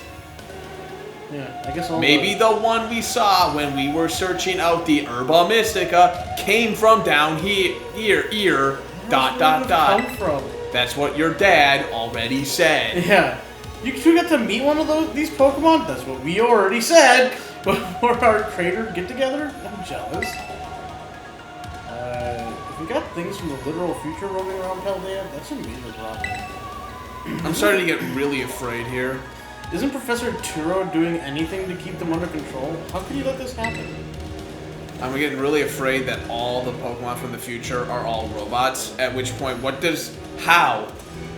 Yeah, I guess all Maybe the one we saw when we were searching out the Herba Mystica came from down here, dot, dot, dot. Come from? That's what your dad already said. Yeah. You got to meet one of these Pokemon? That's what we already said before our crater get-together? I'm jealous. If we got things from the literal future roaming around Paldea, that's a major problem. I'm starting to get really afraid here. Isn't Professor Turo doing anything to keep them under control? How can you let this happen? I'm getting really afraid that all the Pokemon from the future are all robots, at which point, how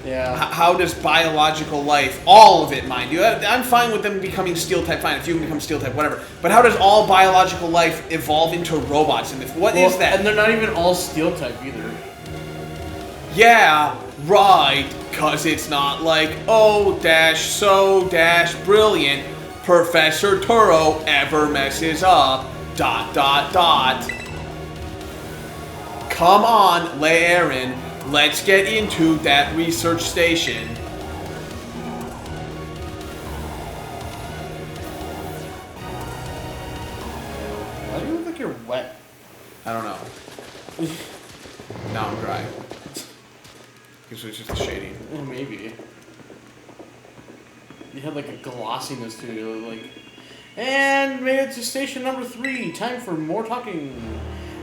does biological life, all of it, mind you, I'm fine with them becoming Steel-type, fine, if you can become Steel-type, whatever, but how does all biological life evolve into robots? And what is that? And they're not even all Steel-type either. Yeah, right, because it's not like, brilliant, Professor Turo ever messes up, ... Come on, Laren. Let's get into that research station. Why do you look like you're wet? I don't know. Now I'm dry. Because it's just the shading. Oh, maybe. You had like a glossiness to it, like... And made it to station number 3. Time for more talking.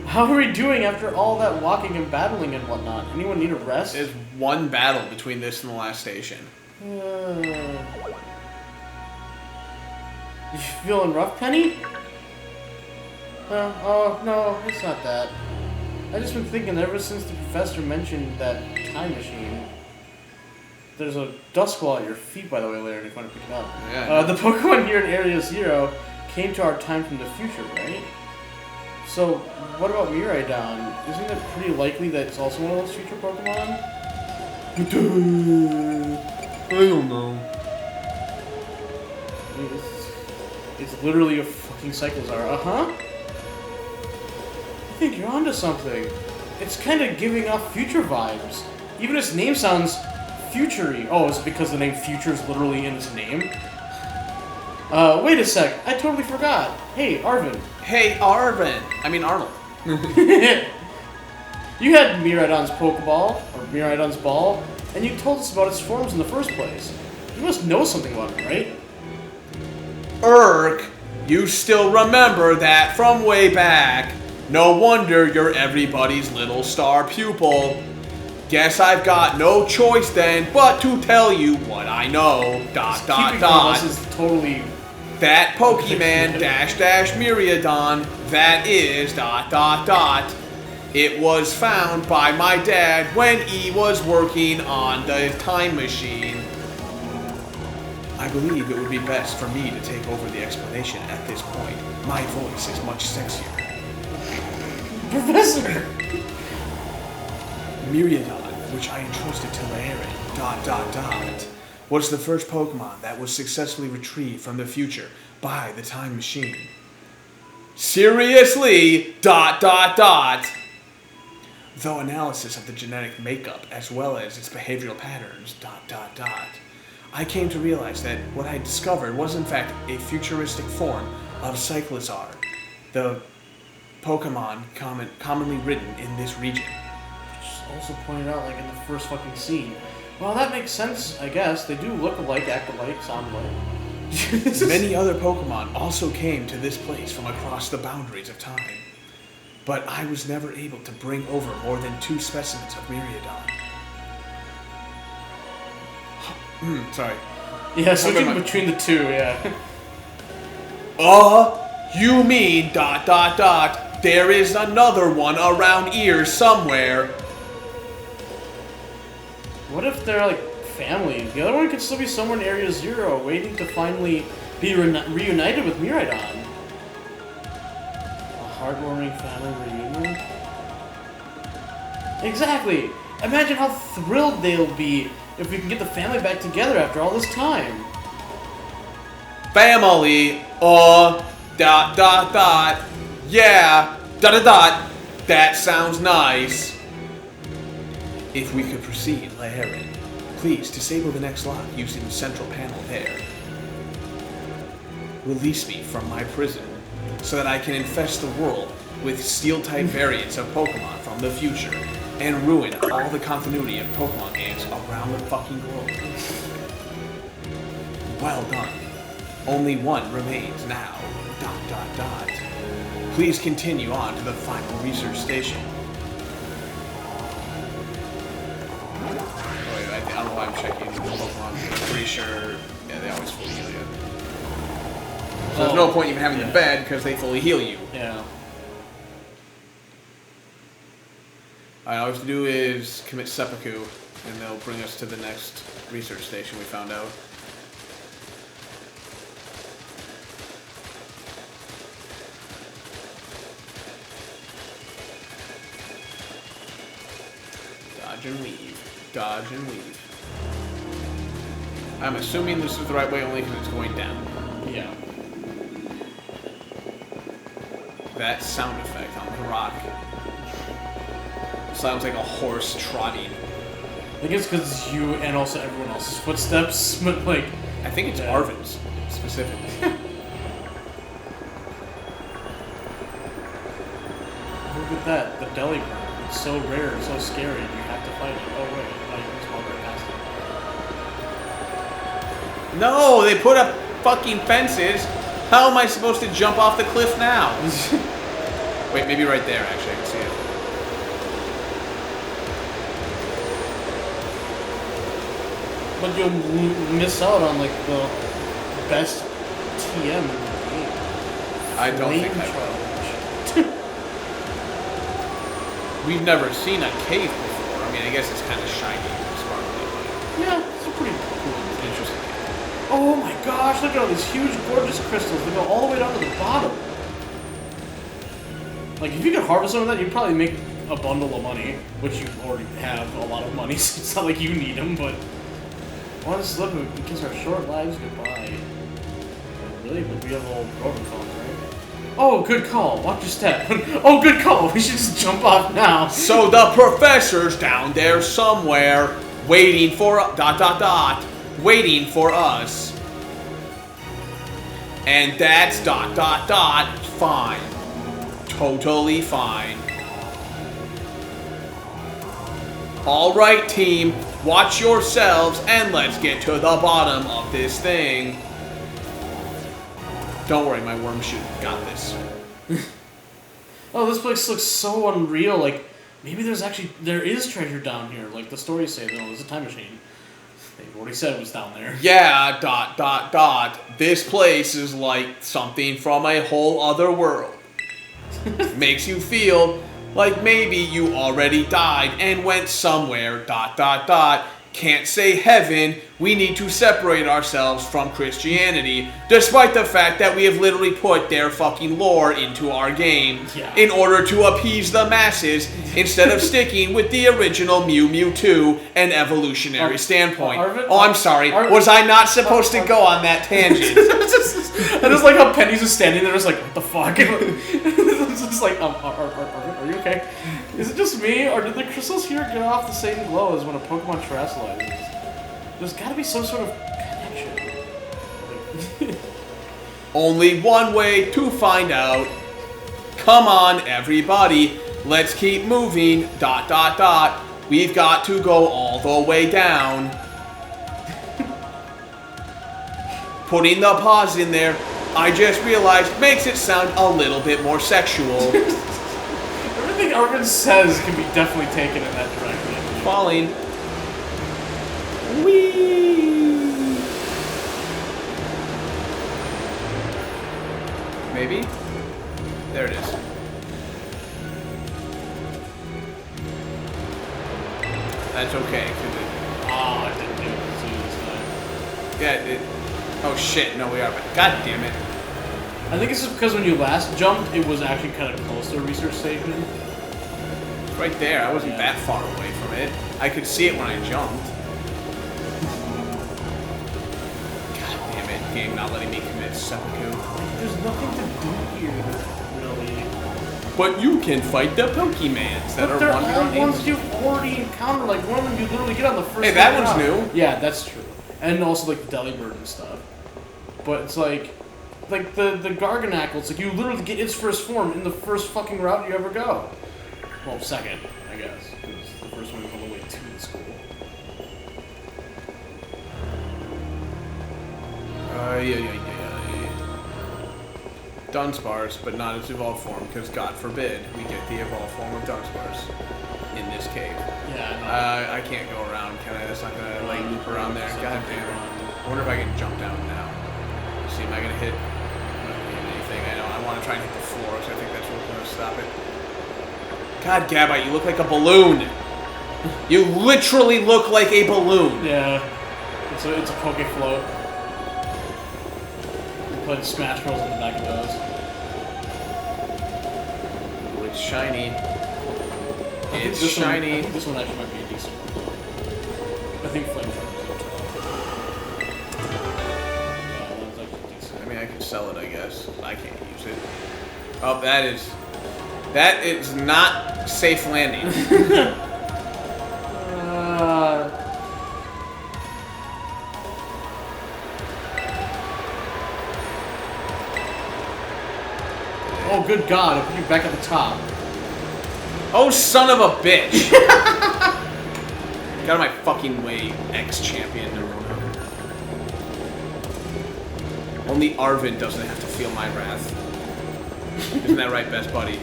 How are we doing after all that walking and battling and whatnot? Anyone need a rest? There's one battle between this and the last station. You feeling rough, Penny? Oh, no, it's not that. I've just been thinking ever since the professor mentioned that time machine. There's a Duskull at your feet, by the way, Larry, if you want to pick it up. Yeah. The Pokemon here in Area 0 came to our time from the future, right? So, what about Miraidon? Isn't it pretty likely that it's also one of those future Pokemon? I don't know. It's literally a fucking Cyclizar. Uh-huh. I think you're onto something. It's kind of giving off future vibes. Even its name sounds future-y. Oh, is it because the name future is literally in its name? Wait a sec. I totally forgot. Hey, Arvin. Hey, Arvin. I mean Arnold. You had Miraidon's Pokeball, or Miraidon's Ball, and you told us about its forms in the first place. You must know something about it, right? You still remember that from way back. No wonder you're everybody's little star pupil. Guess I've got no choice then but to tell you what I know. ... This is totally... That Pokemon -- Miraidon, that is ... It was found by my dad when he was working on the time machine. I believe it would be best for me to take over the explanation at this point. My voice is much sexier. Professor! Miraidon, which I entrusted to Laren ... was the first Pokemon that was successfully retrieved from the future by the time machine. Seriously ... Though analysis of the genetic makeup as well as its behavioral patterns ... I came to realize that what I had discovered was in fact a futuristic form of Cyclizar, the Pokemon commonly written in this region. Also pointed out, like, in the first fucking scene. Well, that makes sense, I guess. They do look alike, act alike, sound alike. Many other Pokemon also came to this place from across the boundaries of time. But I was never able to bring over more than 2 specimens of Miraidon. Sorry. Yeah, switching between the two, yeah. You mean ... There is another one around here somewhere. What if they're, like, family? The other one could still be somewhere in Area 0, waiting to finally be reunited with Miraidon. A heartwarming family reunion? Exactly! Imagine how thrilled they'll be if we can get the family back together after all this time. Family, yeah, ... That sounds nice. If we could proceed, Laren, please disable the next lock using the central panel there. release me from my prison so that I can infest the world with Steel-type variants of Pokemon from the future and ruin all the continuity of Pokemon games around the fucking globe. Well done. Only one remains now. ... Please continue on to the final research station. Oh, wait, I don't know why I'm checking Pokemon. I'm pretty sure, yeah, they always fully heal you. So there's no point even having the bed because they fully heal you. Yeah. Alright, all we have to do is commit seppuku, and they'll bring us to the next research station we found out. Dodge and weave. Dodge and weave. I'm assuming this is the right way only because it's going down. Yeah. That sound effect on the rock sounds like a horse trotting. I think it's because it's you and also everyone else's footsteps, but like... I think it's Arvin's, specifically. Look at that, the deli bird. It's so rare, so scary, you have to fight it. Oh wait, I just walked right past it. No, they put up fucking fences. How am I supposed to jump off the cliff now? Wait, maybe right there, actually, I can see it. But you'll miss out on, like, the best TM in the game. I don't think I will. We've never seen a cave before. I mean, I guess it's kind of shiny and sparkly. Yeah, it's a pretty cool. Interesting. Oh my gosh, look at all these huge, gorgeous crystals. They go all the way down to the bottom. Like, if you could harvest some of that, you'd probably make a bundle of money, which you already have a lot of money, so it's not like you need them, but... Honestly, look, we kiss our short lives goodbye. Really? But we have all broken phones, right? Oh, good call. Watch your step. Oh, good call. We should just jump off now. So the professor's down there somewhere, waiting for... ... waiting for us. And that's ... fine. Totally fine. Alright, team. Watch yourselves, and let's get to the bottom of this thing. Don't worry, my worm shoot got this. Oh, this place looks so unreal. Like, maybe there is treasure down here. Like the stories say, no, there's a time machine. They've already said it was down there. Yeah, ... This place is like something from a whole other world. Makes you feel like maybe you already died and went somewhere ... Can't say heaven, we need to separate ourselves from Christianity, despite the fact that we have literally put their fucking lore into our game in order to appease the masses instead of sticking with the original Mew Mewtwo and evolutionary standpoint. Oh, I'm sorry. Was I not supposed to go on that tangent? I just like how Penny's just standing there, just like, what the fuck? It's just like, are you okay? Is it just me, or did the crystals here get off the same glow as when a Pokemon terrestrializes? There's gotta be some sort of connection. Only one way to find out. Come on, everybody. Let's keep moving. ... We've got to go all the way down. Putting the pause in there, I just realized, makes it sound a little bit more sexual. Everything Arvin says can be definitely taken in that direction. Falling. Whee! Maybe? There it is. That's okay, cause it... Oh, I didn't do it this time. Yeah, it... Oh shit, no we are, but god damn it. I think it's just because when you last jumped, it was actually kind of close to a research station. Right there, I wasn't that far away from it. I could see it when I jumped. God damn it, game not letting me commit seppuku. There's nothing to do here, really. But you can fight the Pokemans that But are they're wandering all around. ones you've already encountered. Like one of them you literally get on the first. Hey, that time one's out. new. Yeah, that's true. And also like the Delibird and stuff. But it's like like the Garganacles. Like, you literally get its first form in the first fucking route you ever go. Well, second, I guess, because the first one is all the way to the school. Yeah. Dunsparce, but not its evolved form, because God forbid we get the evolved form of Dunsparce in this cave. Yeah, I can't go around, can I? That's not gonna, like, loop around there. God damn it. I wonder if I can jump down now. See, am I gonna hit? I'm not gonna hit anything. I know. I want to try and hit the floor, so I think that's what's gonna stop it. God, Gabite, you look like a balloon. You literally look like a balloon. Yeah, it's a Poke Float. We put Smash Bros on the back of those. Ooh, it's shiny. It's this shiny. I think this one actually might be a decent one. I think Flamethrower is going to yeah, that's actually decent. I mean, I can sell it, I guess. I can't use it. Oh, that is not safe landing. Oh, good God! I put you back at the top. Oh, son of a bitch! Get out of my fucking way, ex-champion Nerona. Only Arvid doesn't have to feel my wrath. Isn't that right, best buddy?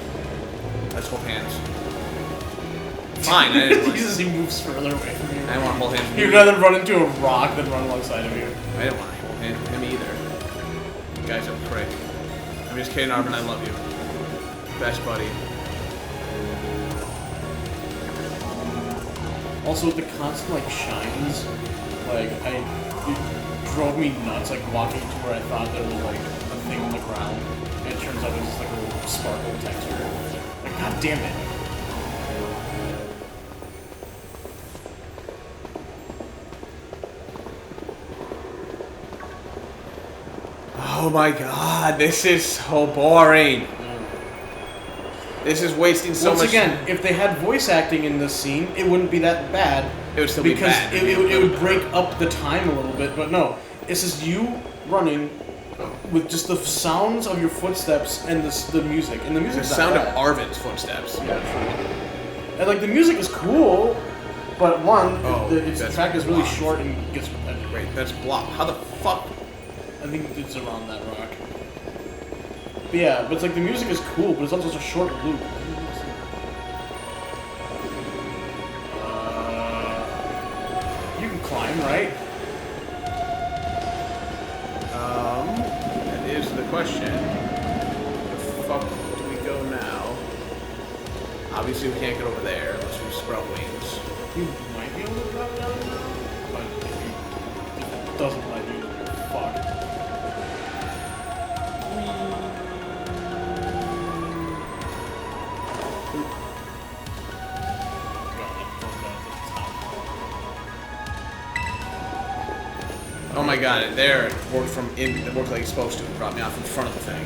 Let's hold hands. Fine, I didn't want Jesus, he moves further away from you. I didn't want to hold hands with He'd you. rather run into a rock than run alongside of you. I didn't want to hold hands with him either. You guy's a prick. I'm just kidding, Arvid, I love you. Best buddy. Also, with the constant, like, shines, like, it drove me nuts, like, walking to where I thought there was, like, a thing on the ground, and it turns out it was just, like, a little sparkle texture. Like, god damn it. Oh my god, this is so boring. This is wasting so much. Once again, if they had voice acting in this scene, it wouldn't be that bad. It would still be bad. Because it would break up the time a little bit, but no. This is you running with just the sounds of your footsteps and the music. And the music The is sound not of bad. Arvid's footsteps. Yeah, true. And like the music is cool, but one, Oh, its that's track is really blocked. short and gets repetitive. Wait, that's blocked. How the fuck? I think it's around that rock. But yeah, but it's like the music is cool, but it's also just a short loop. You can climb, right? That is the question. Where the fuck do we go now? Obviously, we can't get over there unless we sprout wings. You might be able to drop down now, but if it doesn't let you, then you're fucked. Oh my god, there it worked it worked like it's supposed to. It brought me off in front of the thing.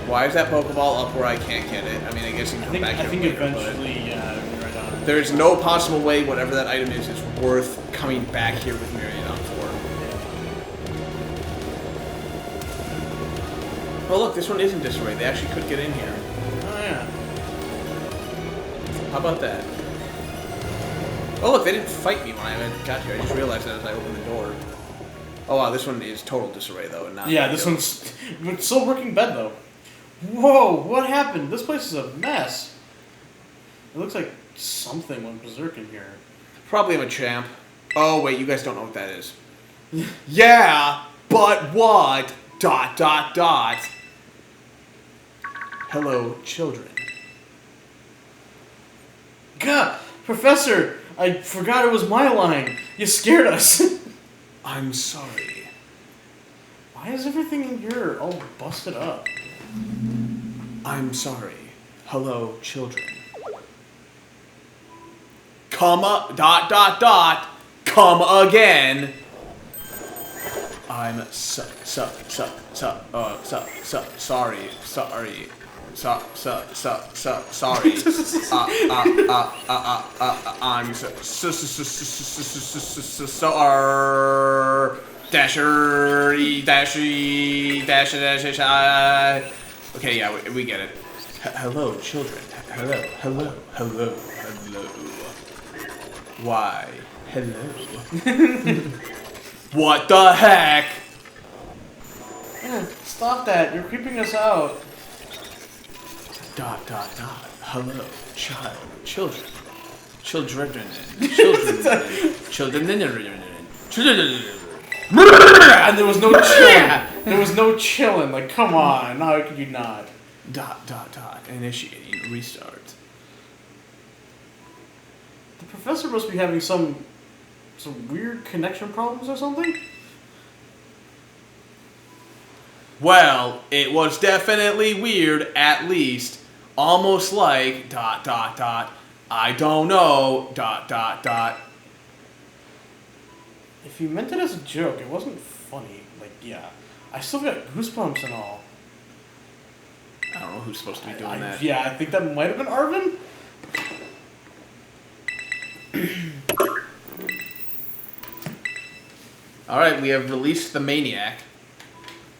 Why is that Pokeball up where I can't get it? I mean, I guess you can come back I here think later, eventually, yeah, it'll be right on. but there's no possible way whatever that item is worth coming back here with Miriam for. Oh look, this one isn't disarray. They actually could get in here. Oh yeah. How about that? Oh look, they didn't fight me when I got here. I just realized that as I opened the door. Oh wow, this one is total disarray though, and not. Yeah, this one's it's still working bed though. Whoa, what happened? This place is a mess. It looks like something went berserk in here. Probably I'm a champ. Oh wait, you guys don't know what that is. Yeah, but what? ... Hello, children. God, Professor, I forgot it was my line. You scared us. I'm sorry. Why is everything in here all busted up? I'm sorry. Hello, children. Comma, ... come again. I'm sorry. Sorry. I'm sorry. Dasher, dashy, dash, dash, dash. Okay, yeah, we get it. Hello, children. Hello. Why? Hello. What the heck? Stop that! You're creeping us out. ... Hello, children. And there was no chilling. There was no chilling. Like, come on. How could you not? ... Initiating restart. The professor must be having some weird connection problems or something? Well, it was definitely weird, at least. Almost like ... I don't know ... If you meant it as a joke, it wasn't funny. Like, yeah. I still got goosebumps and all. I don't know who's supposed to be doing that. Yeah, I think that might have been Arvin. Alright, we have released the maniac.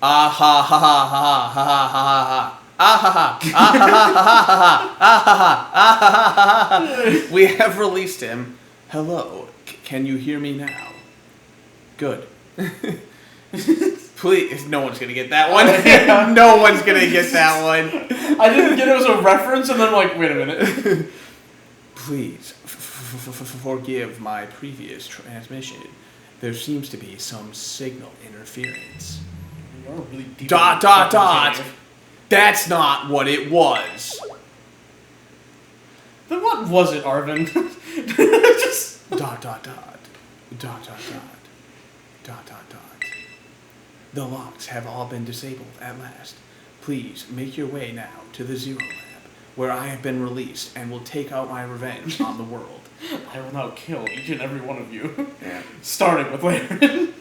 Ah ha ha ha ha ha ha ha ha. Ah ha ha. Ah ha ha ha ha ha ha. Ah ha ha ha. We have released him. Hello. Can you hear me now? Good. Please, no one's gonna get that one. No one's gonna get that one. I didn't get it as a reference, and then I'm like, wait a minute. Please forgive my previous transmission. There seems to be some signal interference. You're really deep. ... That's not what it was. Then what was it, Arvin? Just... ... The locks have all been disabled at last. Please make your way now to the Zero Lab, where I have been released and will take out my revenge on the world. I will now kill each and every one of you. Yeah. Starting with Laren.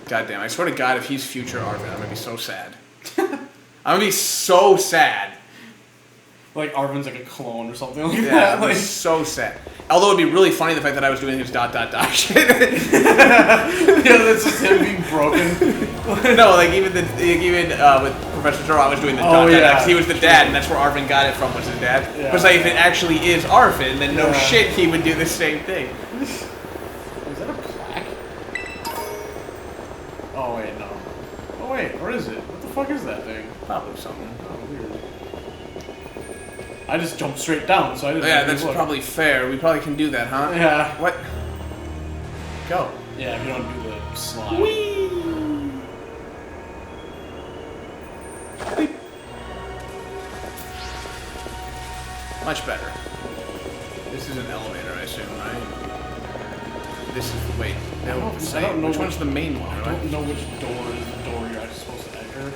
Goddamn, I swear to God, if he's future Arvin, I'm gonna be so sad. I'm gonna be so sad. Like Arvin's like a clone or something like Yeah, that. I'm Like... so sad. Although it'd be really funny the fact that I was doing his ... shit. Yeah, that's just him being broken. No, like even with Professor Zoro, I was doing the ... because he was the dad, and that's where Arvin got it from, was his dad. Yeah. But like, if it actually is Arvin, then no shit, he would do the same thing. Is that a plaque? Oh wait, no. Oh wait, where is it? What the fuck is that thing? Probably something. Oh, weird. I just jumped straight down, so I didn't. Yeah, that's probably fair. We probably can do that, huh? Yeah. What? Go. Yeah, if you don't do the slide. Whee! Beep. Much better. This is an elevator, I assume, right? This is... Wait. I don't know which one's the main one, I right? don't know which door is the door you're actually supposed to enter.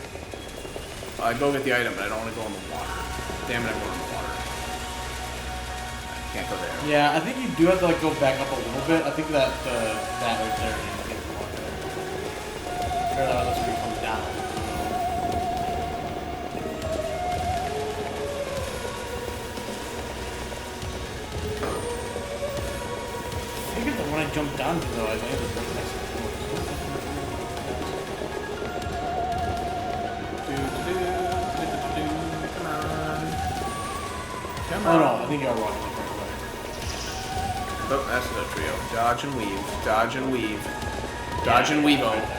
I go get the item, but I don't want to go in the water. Damn it, I'm going in the water. Can't go there. Yeah, I think you do have to like go back up a little bit. I think that that right there you can't go on there. Or that's where you come down. I figured that when I jumped down to though, I landed right next to the door. Come Oh on. no, I think you're wrong. Oh, that's the trio. Dodge and weave. Dodge and weave. Dodge and weave. Right there.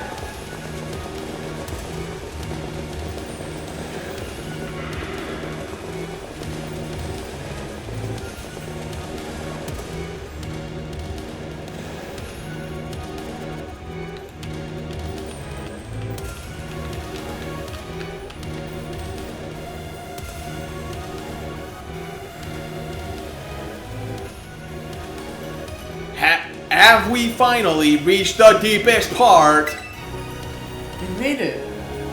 Have we finally reached the deepest part? You made it.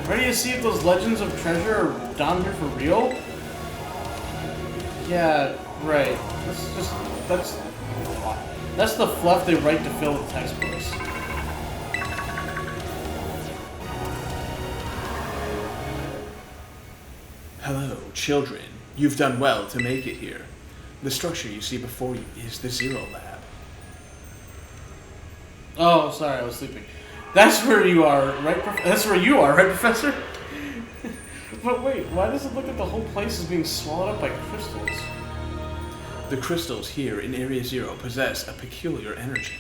Ready to see if those legends of treasure are down here for real? Yeah, right. That's the fluff they write to fill the textbooks. Hello, children. You've done well to make it here. The structure you see before you is the Zero Lab. Oh, sorry, I was sleeping. That's where you are, right? That's where you are, right, Professor? But wait, why does it look like the whole place is being swallowed up by crystals? The crystals here in Area Zero possess a peculiar energy.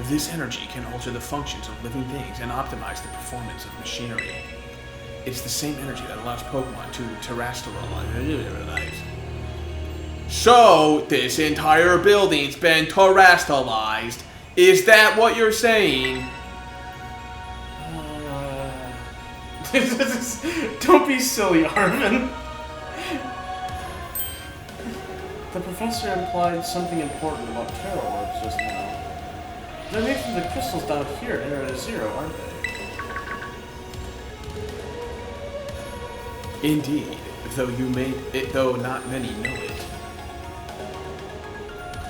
This energy can alter the functions of living things and optimize the performance of machinery. It's the same energy that allows Pokemon to terrestrialize. So, this entire building's been terrestrialized. Is that what you're saying? Don't be silly, Arvin. The professor implied something important about tarot orbs just now. They're made from the crystals down here in Area Zero, aren't they? Indeed, though not many know it.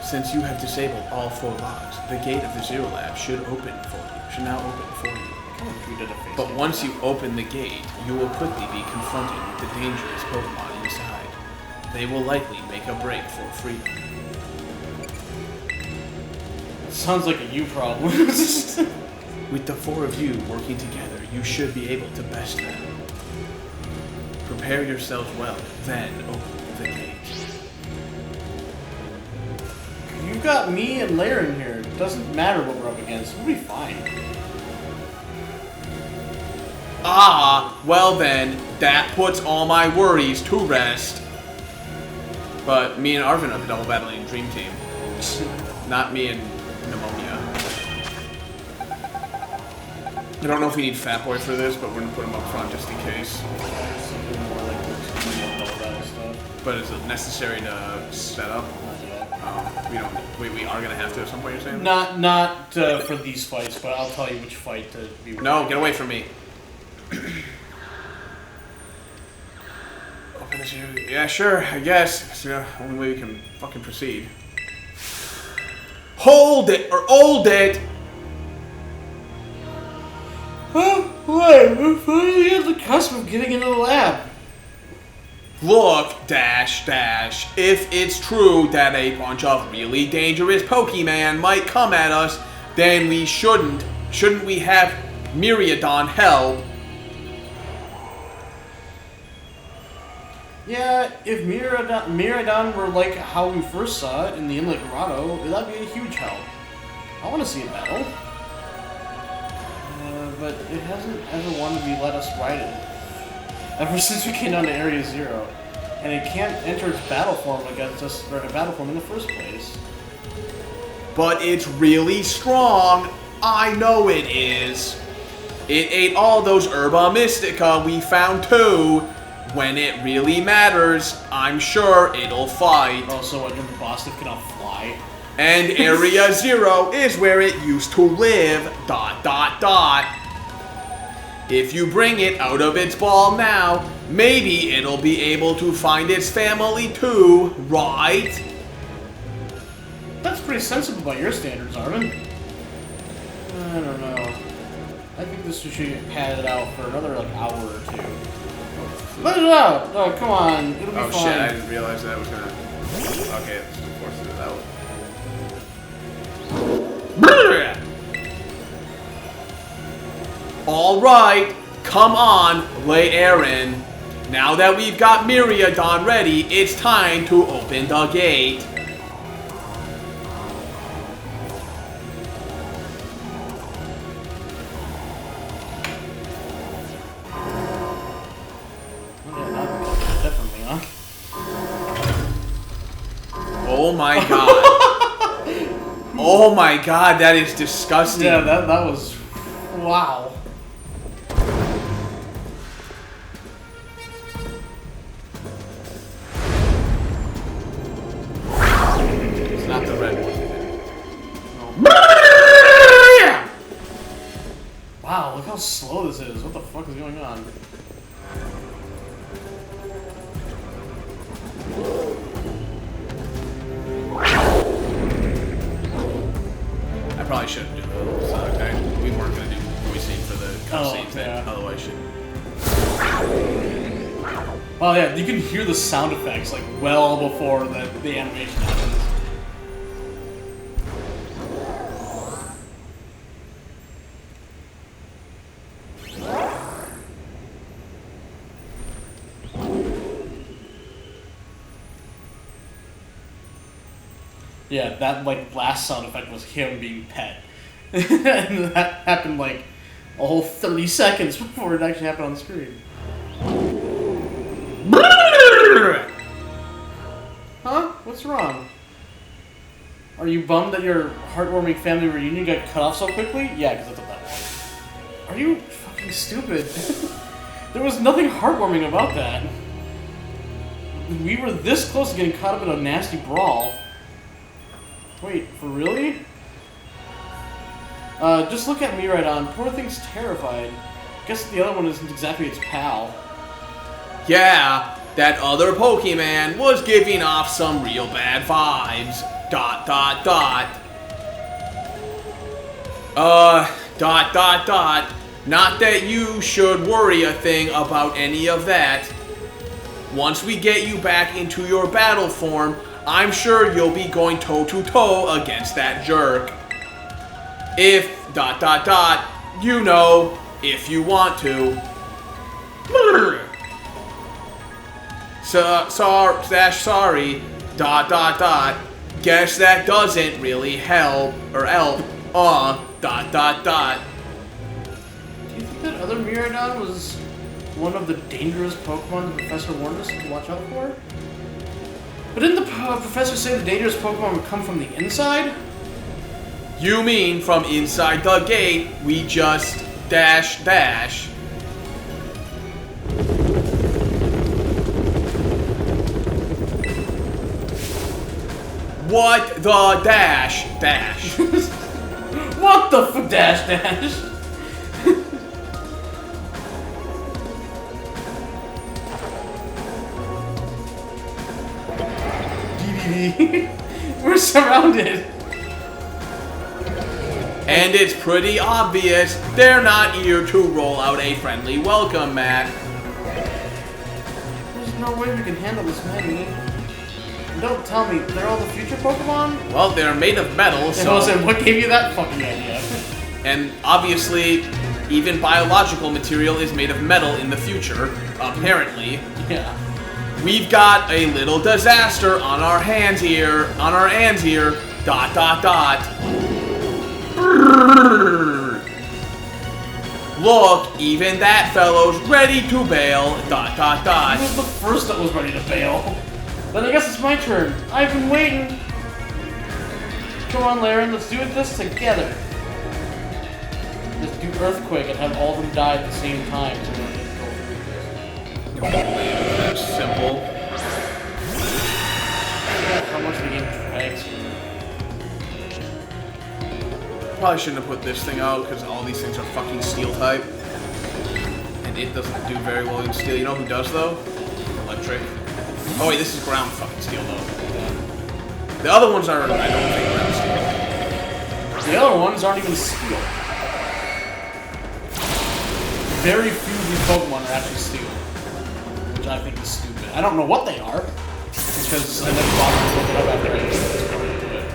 Since you have disabled all 4 locks, the gate of the Zero Lab should now open for you. But once you open the gate, you will quickly be confronted with the dangerous Pokemon inside. They will likely make a break for freedom. Sounds like a you problem. With the 4 of you working together, you should be able to best them. Prepare yourselves well, then open the gate. You've got me and Lair in here. It doesn't matter what we're up against. We'll be fine. Ah, well then, that puts all my worries to rest. But me and Arvin are the double battling dream team. Not me and Pneumonia. I don't know if we need Fat Boy for this, but we're gonna put him up front just in case. But is it necessary to set up? We are gonna have to at some point, you're saying? Not for these fights, but I'll tell you which fight to be. No, get away from me. Open this. Yeah, sure, I guess. It's the only way we can fucking proceed. Hold it or hold it. Huh? Wait, we're finally at the cusp of getting into the lab. Look, dash, if it's true that a bunch of really dangerous Pokemon might come at us, then we shouldn't we have Miraidon help? Yeah, if Miraidon were like how we first saw it in the Inlet Grotto, that'd be a huge help. I want to see a battle. But it hasn't ever wanted to let us ride it. Ever since we came down to Area Zero. And it can't enter its battle form against us, or a battle form in the first place. But it's really strong. I know it is. It ate all those Herba Mystica we found too. When it really matters, I'm sure it'll fight. Oh, so what, your boss cannot fly? And Area Zero is where it used to live. ... If you bring it out of its ball now, maybe it'll be able to find its family too, right? That's pretty sensible by your standards, Arvin. I don't know. I think this should get padded out for another hour or 2. Let it out! Oh, come on. It'll be fine. Oh shit, I didn't realize that was gonna... Okay, let's force it out. Alright, come on, Aaron. Now that we've got Miraidon ready, it's time to open the gate. Definitely, huh? Oh my god. Oh my god, that is disgusting. Yeah, that was... Wow. It's not the red one. Wow, look how slow this is. What the fuck is going on? I probably shouldn't do that. Okay. We weren't going to do voicing for the cutscene thing. Yeah. Otherwise, should. Oh yeah, you can hear the sound effects like well before the animation happens. Yeah, that like last sound effect was him being pet. And that happened like a whole 30 seconds before it actually happened on the screen. Huh? What's wrong? Are you bummed that your heartwarming family reunion got cut off so quickly? Yeah, because that's what that was. Are you fucking stupid? There was nothing heartwarming about that. We were this close to getting caught up in a nasty brawl. Wait, for really? Just look at me right on. Poor thing's terrified. Guess the other one isn't exactly its pal. Yeah, that other Pokemon was giving off some real bad vibes. ... Not that you should worry a thing about any of that. Once we get you back into your battle form, I'm sure you'll be going toe-to-toe against that jerk. If ... you know, if you want to. Sorry. ... Guess that doesn't really help. Or help. ... Do you think that other Miraidon was one of the dangerous Pokemon the professor warned us to watch out for? But didn't the professor say the dangerous Pokemon would come from the inside? You mean from inside the gate, we just ... What the ... What the f dash? DDD. We're surrounded. And it's pretty obvious they're not here to roll out a friendly welcome mat. There's no way we can handle this many. Don't tell me, they're all the future Pokemon? Well, they're made of metal, so... What gave you that fucking idea? And obviously, even biological material is made of metal in the future, apparently. Yeah. We've got a little disaster on our hands here, ... Look, even that fellow's ready to bail, ... He was the first that was ready to bail. Then I guess it's my turn. I've been waiting. Come on, Laren, let's do this together. Just do Earthquake and have all of them die at the same time. So we don't get to go through this. That's simple. How much the game drags. Probably shouldn't have put this thing out, because all these things are fucking steel type. And it doesn't do very well in steel. You know who does, though? Electric. Oh wait, this is ground fucking steel, though. The other ones are, I don't think, ground steel. The other ones aren't even steel. Very few of these Pokemon are actually steel. Which I think is stupid. I don't know what they are. Because I never bothered to look it up after I was going into it.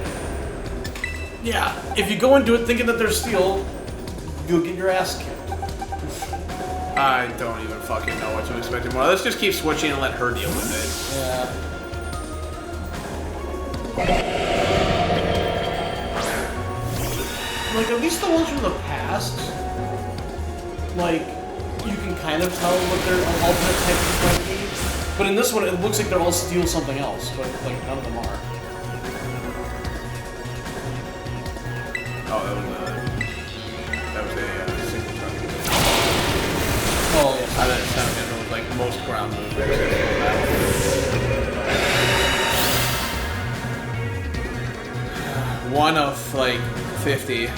Yeah, if you go into it thinking that they're steel, you'll get your ass kicked. I don't even fucking know what to expect anymore. Let's just keep switching and let her deal with it. Yeah. Like, at least the ones from the past, like, you can kind of tell what their alternate types might be. But in this one, it looks like they're all steel something else, but, like, none of them are. Oh, that was a single turn. Oh, yes. How that sounded like most ground moves. One of, like, 50.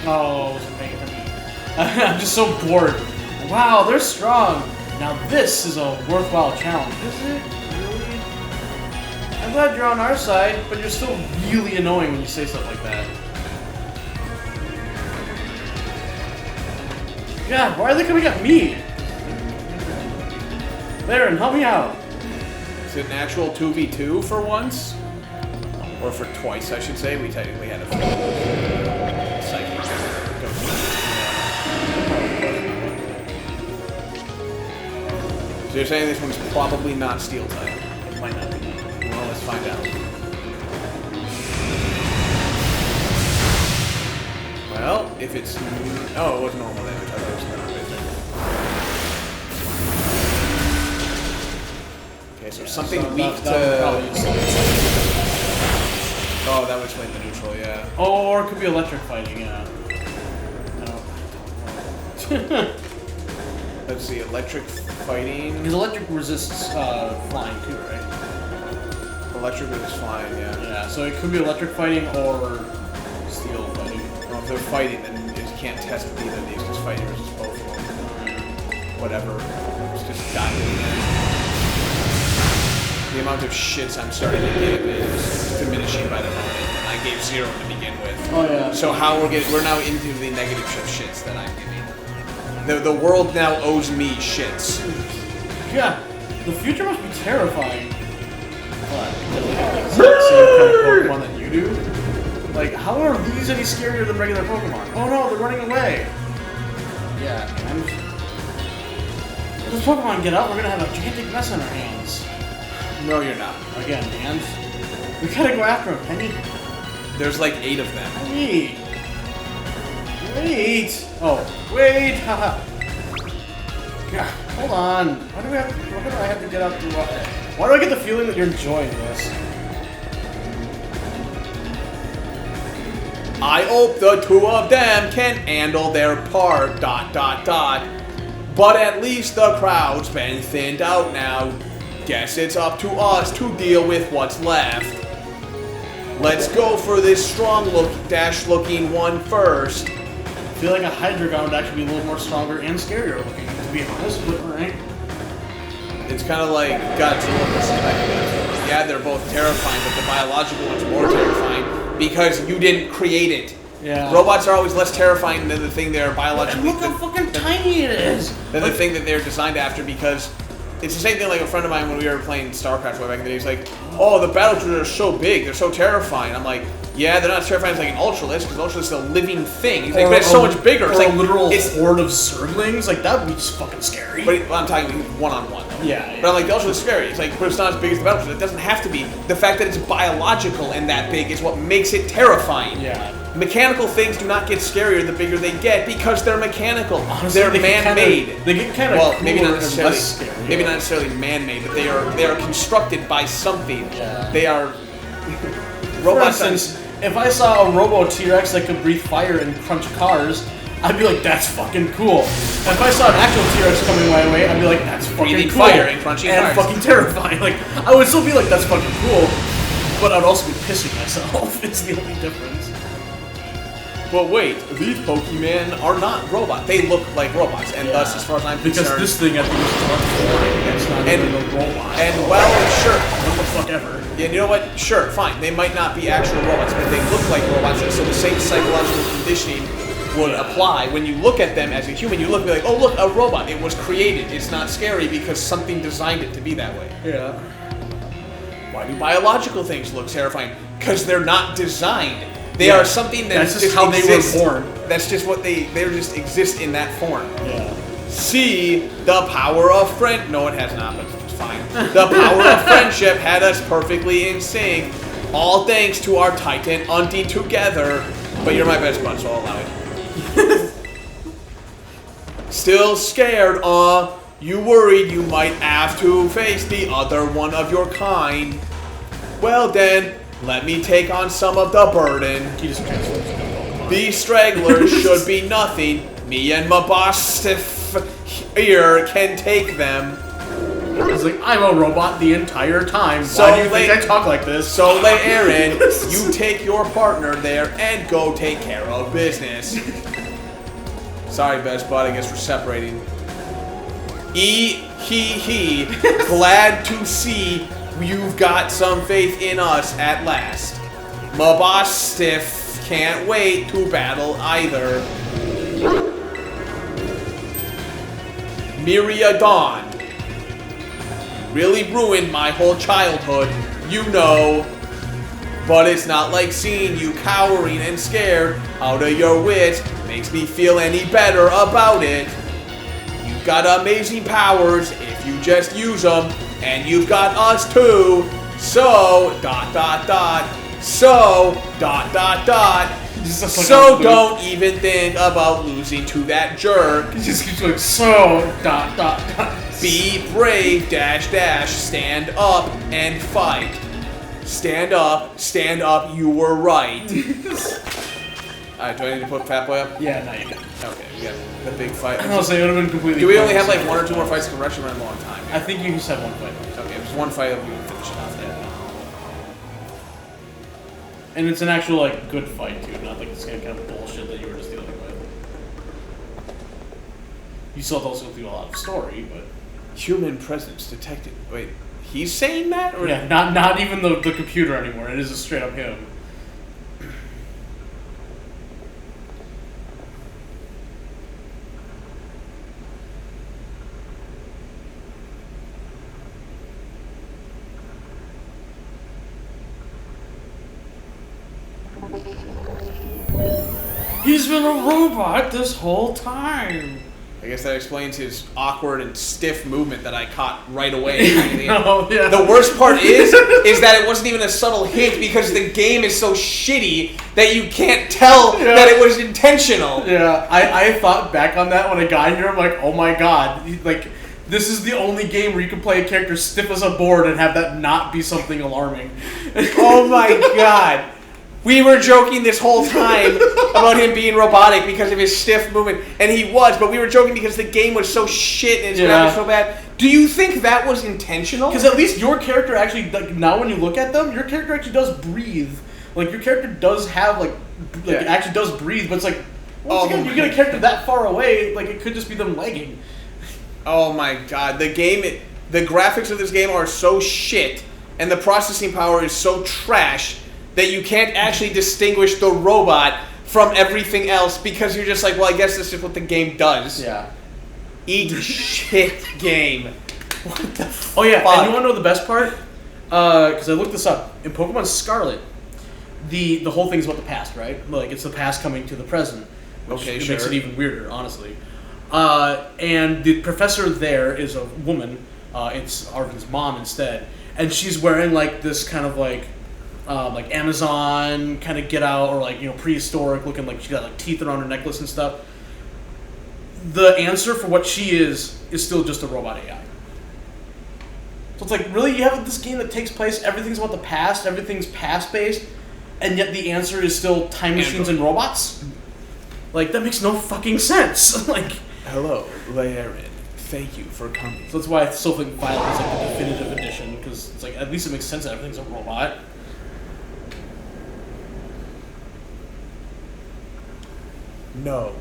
Oh, it wasn't making for me. I'm just so bored. Wow, they're strong. Now this is a worthwhile challenge. Is it? Really? I'm glad you're on our side, but you're still really annoying when you say stuff like that. God, why are they coming at me? Laren, help me out. Is it an actual 2v2 for once? Or for twice, I should say. We technically had a psychic. So you're saying this one's probably not steel type? It might not be. find out. Well, if it's... Oh, it was normal damage. I thought it was kind of basic. Okay, so something so weak that Oh, that would explain the neutral, yeah. or it could be electric fighting, yeah. No. Let's see, electric fighting... Because electric resists flying too, right? Electric is flying, yeah. Yeah, so it could be electric fighting or steel fighting. Well, if they're fighting, then you can't test either of these, because fighting versus both of them. Whatever. It's just dying. The amount of shits I'm starting to give is diminishing by the moment, and I gave 0 to begin with. Oh yeah. So how we're now into the negative shits that I'm giving. The world now owes me shits. Yeah, the future must be terrifying. What? Same kind of Pokemon that you do? Like, how are these any scarier than regular Pokemon? Oh no, they're running away! Yeah, and... If this Pokemon get out, we're gonna have a gigantic mess on our hands. No, you're not. Again, and... We gotta go after him, Penny. There's like 8 of them. Wait! Wait! Oh, wait! Haha! God, hold on. Why do I have to get out to... Why do I get the feeling that you're enjoying this? I hope the 2 of them can handle their part, ... But at least the crowd's been thinned out now. Guess it's up to us to deal with what's left. Let's go for this strong looking one first. I feel like a Hydreigon would actually be a little more stronger and scarier looking, to be honest, but alright. It's kind of like Godzilla versus Mechagodzilla. Yeah, they're both terrifying, but the biological one's more terrifying because you didn't create it. Yeah. Robots are always less terrifying than the thing they're biologically... And look how fucking tiny it is! Than the thing that they're designed after, because it's the same thing like a friend of mine when we were playing StarCraft way back in the day. He's like, oh, the battle droids are so big, they're so terrifying. I'm like, yeah, they're not as terrifying as like an Ultralisk, because Ultralisk is a living thing. He's like, but it's so much bigger. It's like like a literal horde of Zerglings. Like, that would be just fucking scary. But I'm talking one-on-one, though. Yeah. But I'm like, the Ultralisk is scary. It's like, but it's not as big as the battle droid. It doesn't have to be. The fact that it's biological and that big is what makes it terrifying. Yeah. Mechanical things do not get scarier the bigger they get because they're mechanical. Honestly, they're man-made. They get kind of well, maybe not necessarily. Scary, maybe not necessarily man-made, but they are constructed by something. Yeah. They are robots. For instance, if I saw a Robo T-Rex that could breathe fire and crunch cars, I'd be like, that's fucking cool. And if I saw an actual T-Rex coming my way, I'd be like, that's fucking breathing cool. fire and crunching cars. And fucking terrifying. Like, I would still be like, that's fucking cool, but I'd also be pissing myself. It's the only difference. But wait, these Pokemon are not robots. They look like robots, and thus, as far as I'm concerned... Because this thing, I think, is transforming. It's not even a robot. And, well, sure. What the fuck ever. Yeah, and you know what? Sure, fine. They might not be actual robots, but they look like robots, and so the same psychological conditioning would apply. When you look at them as a human, you look and be like, oh, look, a robot. It was created. It's not scary because something designed it to be that way. Yeah. Why do biological things look terrifying? Because they're not designed. They are something that's just how exists. They were born. That's just what they just exist in that form. Yeah. See, the power of friend. No, it has not, but it's fine. The power of friendship had us perfectly in sync. All thanks to our Titan hunting together. But you're my best bud, so I'll allow it. Still scared, you worried you might have to face the other one of your kind. Well then, let me take on some of the burden. These stragglers should be nothing. Me and my boss here can take them. He's like, I'm a robot the entire time. So why do you think I talk like this? So, Aaron, you take your partner there and go take care of business. Sorry, best bud, I guess we're separating. He. Glad to see you've got some faith in us at last. My boss stiff can't wait to battle either. Myriadon. Really ruined my whole childhood, you know. But it's not like seeing you cowering and scared out of your wits makes me feel any better about it. You've got amazing powers if you just use them, and you've got us too. So, dot, dot, dot. So, dot, dot, dot. So don't even think about losing to that jerk. He just keeps going, so, dot, dot, dot. Be brave, dash, dash. Stand up and fight. Stand up, you were right. Alright, do I need to put Fat Boy up? Yeah, no, you can. Okay, we got the big fight. I was saying, it would have been completely. Do we only have like 1 or 2 more fights? Because we're actually running low on time. I think you just have one fight. Okay, just one fight, we can finish it off there. And it's an actual, like, good fight, too, not like this kind of bullshit that you were just dealing with. You still have to also do a lot of story, but... Human presence detected. Wait, he's saying that? Or yeah, not even the computer anymore. It is just straight up him. He's been a robot this whole time. I guess that explains his awkward and stiff movement that I caught right away. Oh, yeah. The worst part is that it wasn't even a subtle hint because the game is so shitty that you can't tell that it was intentional. Yeah, I thought back on that when I got here. I'm like, oh my god, like this is the only game where you can play a character stiff as a board and have that not be something alarming. Oh my god. We were joking this whole time about him being robotic because of his stiff movement, and he was, but we were joking because the game was so shit and his graphics was so bad. Do you think that was intentional? Because at least your character actually, like, now when you look at them, your character actually does breathe. Like, your character does have, it actually does breathe, but it's like, once again, you get a character that far away, like, it could just be them lagging. Oh my god, the graphics of this game are so shit, and the processing power is so trash that you can't actually distinguish the robot from everything else because you're just like, well, I guess this is what the game does. Yeah. Eat shit game. What the fuck? Oh yeah, and you want to know the best part? Because I looked this up. In Pokemon Scarlet, the whole thing's about the past, right? Like, it's the past coming to the present. Which makes it even weirder, honestly. And the professor there is a woman. It's Arvin's mom instead. And she's wearing, like, this kind of, like Amazon kind of get out, or like, you know, prehistoric looking, like she got like teeth around her necklace and stuff. The answer for what she is still just a robot AI. So it's like, really, you have this game that takes place, everything's about the past, everything's past based, and yet the answer is still time machines and robots? Like, that makes no fucking sense. Like, hello, Laren. Thank you for coming. So that's why I still think Violet is like the definitive edition, because it's like, at least it makes sense that everything's a robot. No.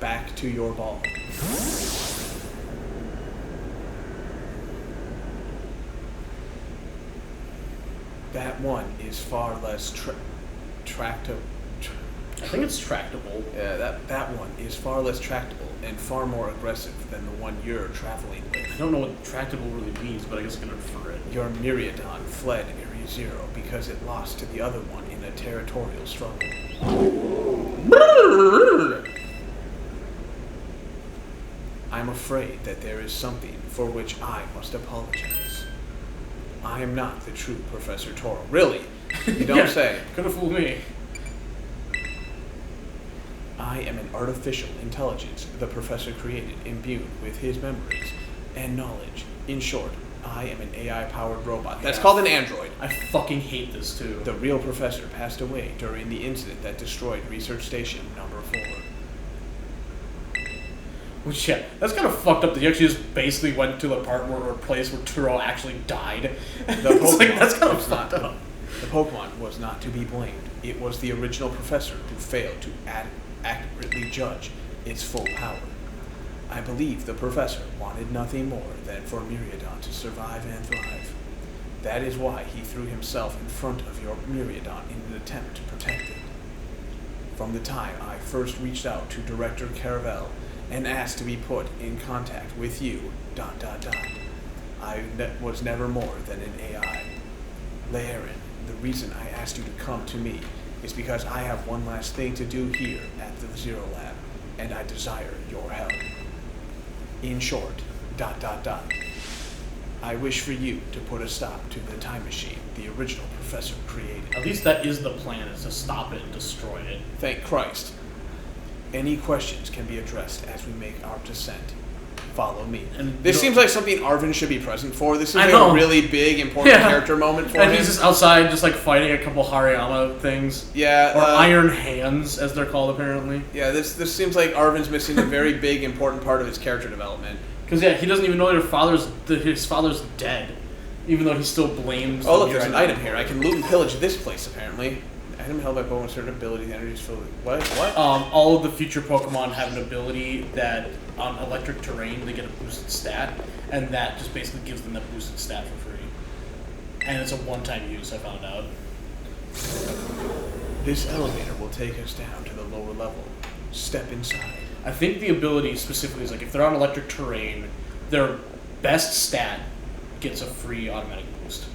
Back to your ball. That one is far less tractable. I think it's tractable. Yeah, that one is far less tractable and far more aggressive than the one you're traveling with. I don't know what tractable really means, but I guess I can infer it. Your Myriadon fled Area Zero because it lost to the other one in a territorial struggle. I'm afraid that there is something for which I must apologize. I am not the true Professor Toro. Really? You don't say. Could have fooled me. I am an artificial intelligence the Professor created, imbued with his memories and knowledge. In short, I am an AI-powered robot. That's called an android. I fucking hate this, too. The real Professor passed away during the incident that destroyed Research Station number 4. Which, yeah, that's kind of fucked up that you actually just basically went to the part where, or place where Turo actually died. It's like, that's kind of fucked up. The Pokemon was not to be blamed. It was the original Professor who failed to accurately judge its full power. I believe the Professor wanted nothing more than for Myriadon to survive and thrive. That is why he threw himself in front of your Myriadon in an attempt to protect it. From the time I first reached out to Director Caravel and asked to be put in contact with you, ... I was never more than an AI. Laren, the reason I asked you to come to me is because I have one last thing to do here at the Zero Lab, and I desire your help. In short, ... I wish for you to put a stop to the time machine the original professor created. At least that is the plan, is to stop it and destroy it. Thank Christ. Any questions can be addressed as we make our descent. Follow me. And this seems like something Arvin should be present for. This is a really big, important character moment for him. And he's just outside, just like fighting a couple Hariyama things. Yeah. Or Iron Hands, as they're called, apparently. Yeah, this seems like Arvin's missing a very big, important part of his character development. Because, he doesn't even know his father's dead. Even though he still blames... Oh, look, there's an item here. I can loot and pillage this place, apparently. Item held by Pokemon with certain ability, the energy is filled with... What? All of the future Pokemon have an ability that on electric terrain they get a boosted stat, and that just basically gives them that boosted stat for free. And it's a one-time use, I found out. This elevator will take us down to the lower level. Step inside. I think the ability specifically is like if they're on electric terrain, their best stat gets a free automatic boost.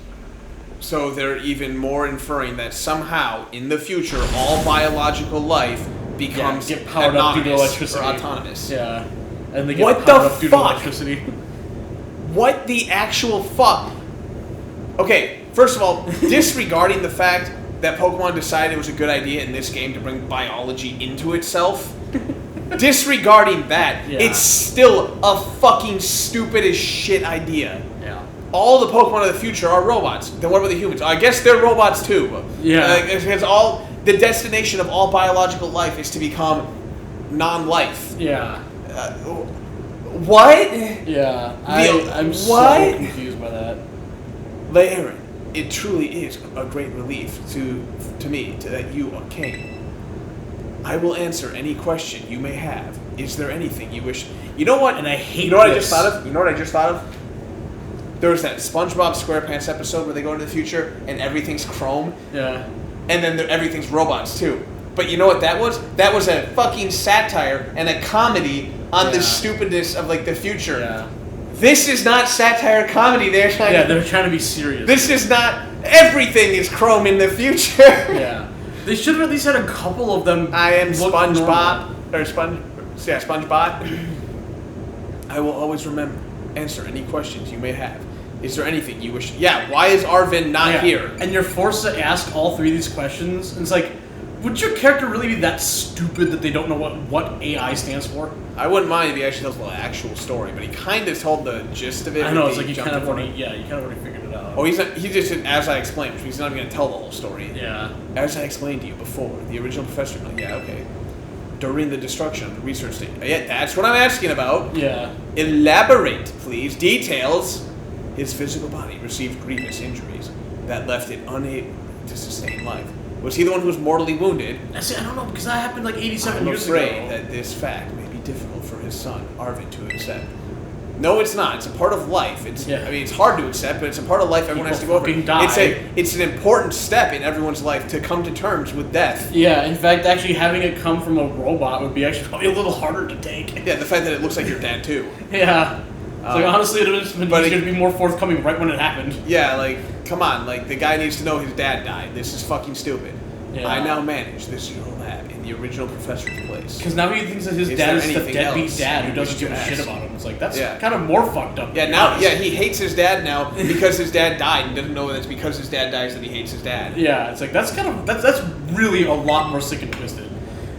So they're even more inferring that somehow, in the future, all biological life becomes get powered up due to electricity. Or autonomous. Yeah. And they get powered up due to electricity. What the actual fuck? Okay, first of all, disregarding the fact that Pokemon decided it was a good idea in this game to bring biology into itself, disregarding that, it's still a fucking stupid as shit idea. Yeah. All the Pokemon of the future are robots. Then what about the humans? I guess they're robots too. Yeah. Because the destination of all biological life is to become non-life. Yeah. What? Yeah. I'm so confused by that. Aaron, it truly is a great relief to me that you came. I will answer any question you may have. Is there anything you wish? You know what? And I hate. You know what I just thought of? You know what I just thought of? There was that SpongeBob SquarePants episode where they go into the future and everything's chrome. Yeah. And then everything's robots too. But you know what that was? That was a fucking satire and a comedy on the stupidness of like the future. Yeah. This is not satire comedy. They're trying to be serious. This is not. Everything is chrome in the future. Yeah. They should have at least had a couple of them. I am SpongeBob SpongeBob. I will always remember. Answer any questions you may have. Is there anything you wish? Yeah. Why is Arvin not here? And you're forced to ask all three of these questions. And it's like, would your character really be that stupid that they don't know what AI stands for? I wouldn't mind if he actually tells the actual story, but he kind of told the gist of it. I know, it's like you kind of already figured it out. Oh, he's not. He just said, as I explained, which means he's not even going to tell the whole story. Yeah. As I explained to you before, the original professor. Yeah, okay. During the destruction of the research station. Yeah, that's what I'm asking about. Yeah. Elaborate, please. Details. His physical body received grievous injuries that left it unable to sustain life. Was he the one who was mortally wounded? I don't know, because that happened like 87 years ago. I'm afraid that this fact may be difficult for his son, Arvin, to accept. No, it's not. It's a part of life. I mean, it's hard to accept, but it's a part of life everyone has to go over. It's an important step in everyone's life to come to terms with death. Yeah, in fact, actually having it come from a robot would be actually probably a little harder to take. Yeah, the fact that it looks like your dad, too. Yeah. Like, honestly, it would have been easier to be more forthcoming right when it happened. Yeah, like, come on. Like, the guy needs to know his dad died. This is fucking stupid. Yeah. I now manage this little lab in the original professor's place. Because now he thinks that his dad is the deadbeat dad who doesn't give a shit about him. It's like, that's kind of more fucked up. Yeah, he hates his dad now because his dad died and doesn't know that it's because his dad dies that he hates his dad. Yeah, it's like, that's really a lot more sick and twisted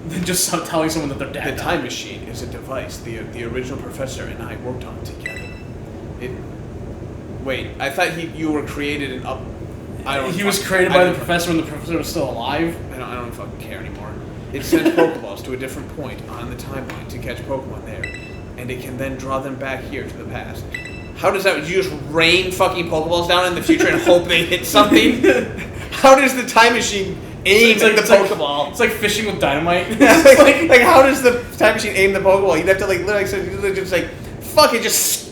than just telling someone that their dad died. The time machine is a device the original professor and I worked on together. Wait, I thought you were created and up... He was created by the professor when the professor was still alive? I don't fucking care anymore. It sends Pokeballs to a different point on the timeline to catch Pokemon there, and it can then draw them back here to the past. How does that... You just rain fucking Pokeballs down in the future and hope they hit something? How does the time machine aim at the Pokeball? It's like fishing with dynamite. like how does the time machine aim the Pokeball? You'd have to literally just like, fuck it, just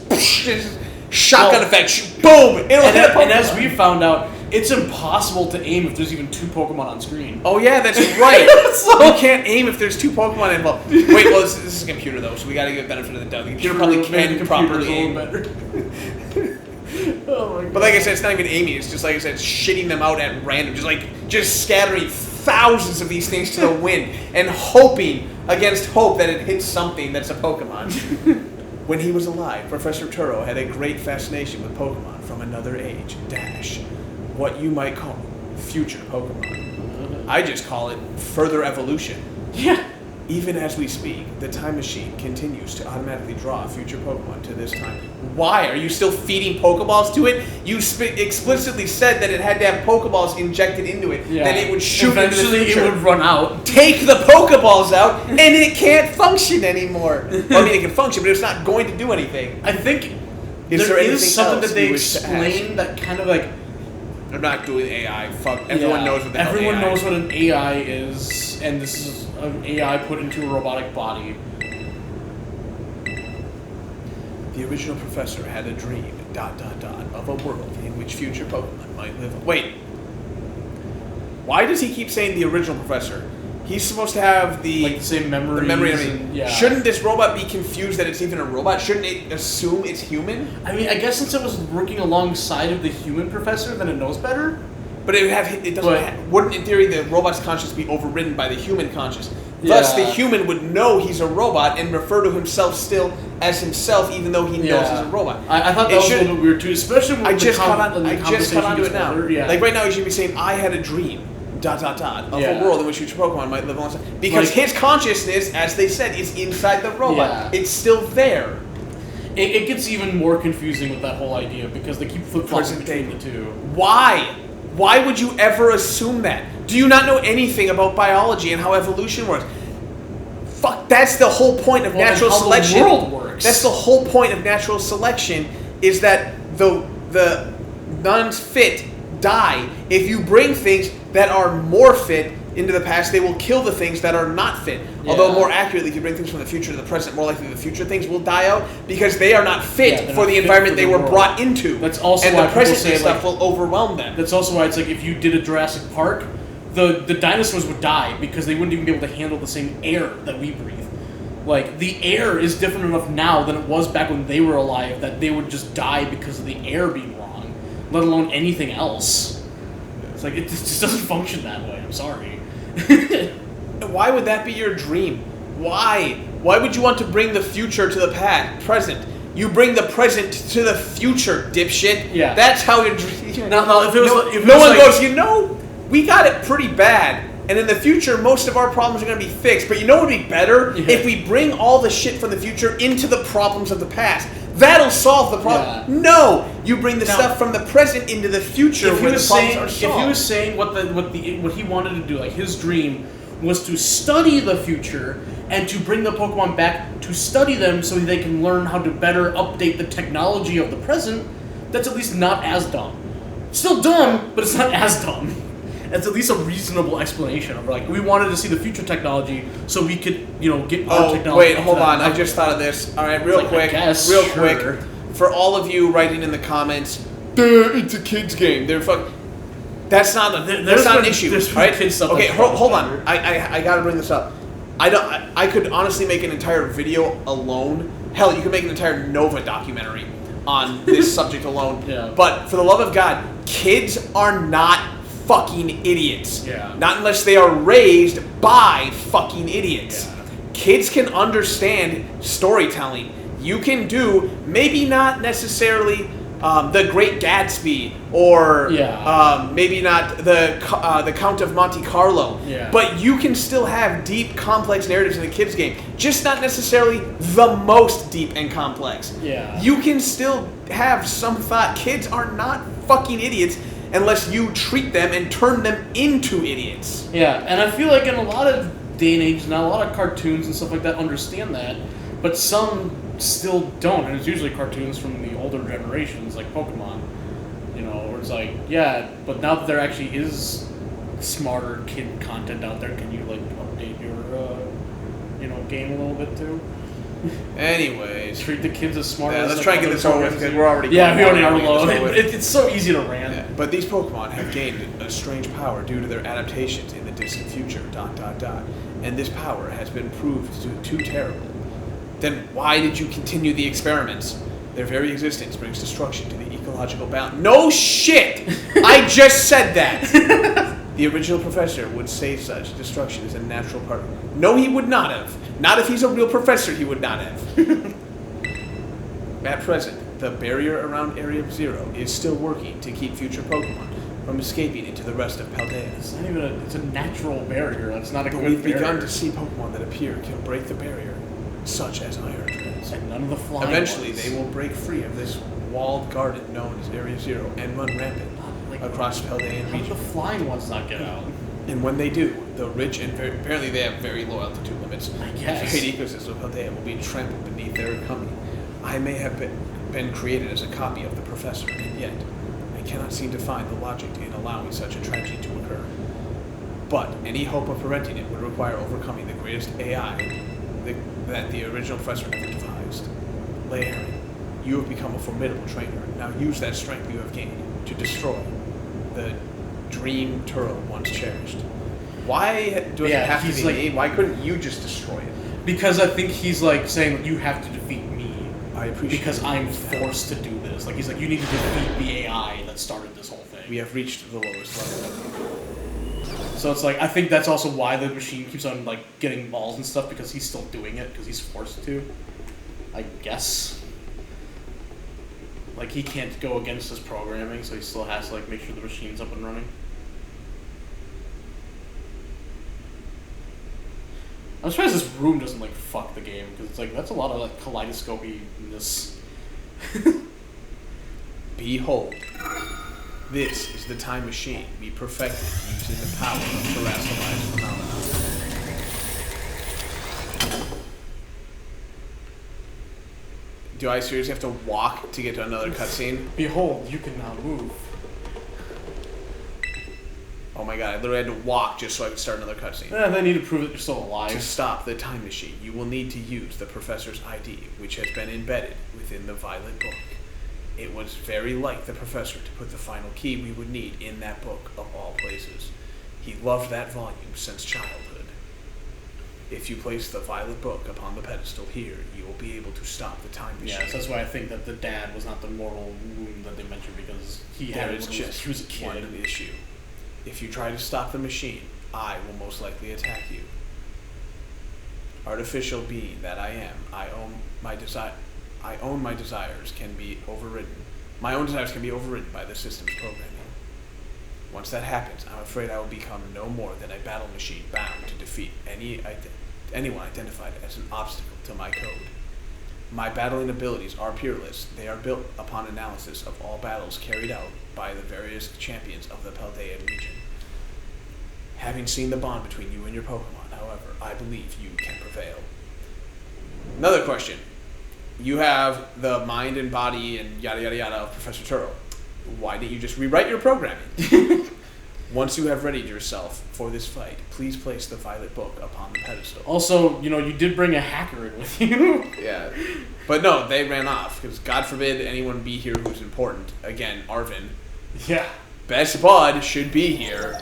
shotgun effect, boom! It'll hit a Pokemon. And as we found out, it's impossible to aim if there's even two Pokemon on screen. Oh yeah, that's right. You can't aim if there's two Pokemon involved. Wait, well this is a computer though, so we gotta give the benefit of the doubt. The computer probably can properly aim. Better. Oh my God. But like I said, it's not even aiming. It's just like I said, shitting them out at random, just scattering thousands of these things to the wind and hoping against hope that it hits something that's a Pokemon. When he was alive, Professor Turo had a great fascination with Pokemon from another age, dash, what you might call future Pokemon. I just call it further evolution. Yeah. Even as we speak, the time machine continues to automatically draw future Pokemon to this time. Why? Are you still feeding Pokeballs to it? You explicitly said that it had to have Pokeballs injected into it, that it would shoot eventually into the future. it would run out. Take the Pokeballs out, and it can't function anymore. Well, I mean, it can function, but it's not going to do anything. I think Is there anything is something else that they you wish to ask? explain that kind of like... I'm not doing AI. Fuck. Everyone knows what the hell Everyone AI knows is. what an AI is, and this is an AI put into a robotic body. The original professor had a dream, ... of a world in which future Pokemon might live. Wait. Why does he keep saying the original professor? He's supposed to have Like the same memories. the memory. Yeah. Shouldn't this robot be confused that it's even a robot? Shouldn't it assume it's human? I mean, I guess since it was working alongside of the human professor, then it knows better. But it would have. It doesn't. But- Wouldn't in theory the robot's conscience be overridden by the human conscious? Thus, the human would know he's a robot and refer to himself still as himself, even though he knows he's a robot. I thought that was a little bit weird too, especially when I the just caught on. the I just caught onto it now. conversation gets older. Yeah. Like right now, you should be saying, "I had a dream." ... of a world in which future Pokemon might live alongside. Because his consciousness, as they said, is inside the robot. Yeah. It's still there. It gets even more confusing with that whole idea because they keep flip-flopping between the two. Why? Why would you ever assume that? Do you not know anything about biology and how evolution works? Fuck, that's the whole point of natural and how selection. the world works. That's the whole point of natural selection, is that the non-fit die. If you bring things that are more fit into the past, they will kill the things that are not fit. Yeah. Although more accurately, if you bring things from the future to the present, more likely the future things will die out because they are not fit for the environment they were brought into. That's also and why the present people say, stuff like, will overwhelm them. That's also why it's like if you did a Jurassic Park, the dinosaurs would die because they wouldn't even be able to handle the same air that we breathe. Like, the air is different enough now than it was back when they were alive that they would just die because of the air being wrong, let alone anything else. It's like, it just doesn't function that way. I'm sorry. Why would that be your dream? Why? Why would you want to bring the future to the present? You bring the present to the future, dipshit. Yeah. That's how your dream... No, if it was, no one goes, we got it pretty bad, and in the future, most of our problems are going to be fixed. But you know what would be better? Yeah. If we bring all the shit from the future into the problems of the past. That'll solve the problem. Yeah. No! You bring the stuff from the present into the future where the problems are solved. If he was saying what he wanted to do, like his dream was to study the future and to bring the Pokemon back to study them so they can learn how to better update the technology of the present, that's at least not as dumb. Still dumb, but it's not as dumb. It's at least a reasonable explanation of like, we wanted to see the future technology so we could, get our technology. Oh, wait, hold on. I just thought of this. All right, real quick. For all of you writing in the comments, it's a kid's game. They're fuck. That's not an issue, right? Okay, hold on. I gotta bring this up. I could honestly make an entire video alone. Hell, you could make an entire Nova documentary on this subject alone. Yeah. But for the love of God, kids are not fucking idiots. Yeah. Not unless they are raised by fucking idiots. Yeah. Kids can understand storytelling. You can do, maybe not necessarily The Great Gatsby or maybe not the Count of Monte Carlo. Yeah. But you can still have deep, complex narratives in a kid's game. Just not necessarily the most deep and complex. Yeah. You can still have some thought. Kids are not fucking idiots unless you treat them and turn them into idiots. Yeah, and I feel like in a lot of day and age now, a lot of cartoons and stuff like that understand that, but some still don't, and it's usually cartoons from the older generations, like Pokemon, where it's like, yeah, but now that there actually is smarter kid content out there, can you, like, update your, game a little bit, too? Anyways. Treat the kids as smart let's try and get this over with, because we're already... Yeah, we already are low. It's so easy to rant. Yeah, but these Pokemon have gained a strange power due to their adaptations in the distant future, ... And this power has been proved too terrible. Then why did you continue the experiments? Their very existence brings destruction to the ecological balance. No shit! I just said that! The original professor would say such destruction is a natural part. No, he would not have. Not if he's a real professor, he would not have. At present, the barrier around Area 0 is still working to keep future Pokemon from escaping into the rest of Paldea. It's not even it's a natural barrier. It's not a But good we've barrier. begun to see Pokemon that appear can break the barrier, such as Iron Treads. And none of the flying Eventually, ones. they will break free of this walled garden known as Area 0 and run rampant across Paldean How did region. the flying ones not get out? And when they do, the rich and apparently they have very low altitude limits. I guess. The great ecosystem of Paldea will be trampled beneath their coming. I may have been created as a copy of the professor, and yet I cannot seem to find the logic in allowing such a tragedy to occur. But any hope of preventing it would require overcoming the greatest AI that the original professor ever devised. Leia, you have become a formidable trainer. Now use that strength you have gained to destroy the dream turtle once cherished. Why do it have to be me? Why couldn't you just destroy it? Because I think he's like saying you have to defeat me. I appreciate because it. I'm forced to do this. Like he's like you need to defeat the AI that started this whole thing. We have reached the lowest level. So it's like I think that's also why the machine keeps on like getting balls and stuff because he's still doing it because he's forced to. I guess. Like he can't go against his programming, so he still has to like make sure the machine's up and running. I'm surprised this room doesn't like fuck the game because it's like that's a lot of like kaleidoscopy-ness. Behold, this is the time machine we perfected using the power of terrestrialized phenomena. Do I seriously have to walk to get to another cutscene? Behold, you can now move. Oh my god, I literally had to walk just so I could start another cutscene. They need to prove that you're still To alive. stop the time machine, you will need to use the professor's ID, which has been embedded within the Violet Book. It was very like the professor to put the final key we would need in that book of all places. He loved that volume since childhood. If you place the Violet Book upon the pedestal here, you will be able to stop the time machine. Yeah, so that's why I think that the dad was not the mortal wound that they mentioned because he had There it is when just he was a kid. one issue. If you try to stop the machine, I will most likely attack you. Artificial being that I am, I own my desires can be overridden. My own desires can be overridden by the system's programming. Once that happens, I'm afraid I will become no more than a battle machine bound to defeat anyone identified as an obstacle to my code. My battling abilities are peerless. They are built upon analysis of all battles carried out by the various champions of the Paldean region. Having seen the bond between you and your Pokemon, however, I believe you can prevail. Another question. You have the mind and body and yada yada yada of Professor Turo. Why didn't you just rewrite your programming? Once you have readied yourself for this fight, please place the Violet Book upon the pedestal. Also, you know, you did bring a hacker in with you. Yeah. But no, they ran off, because God forbid anyone be here who's important. Again, Arvin. Yeah. Best bud should be here.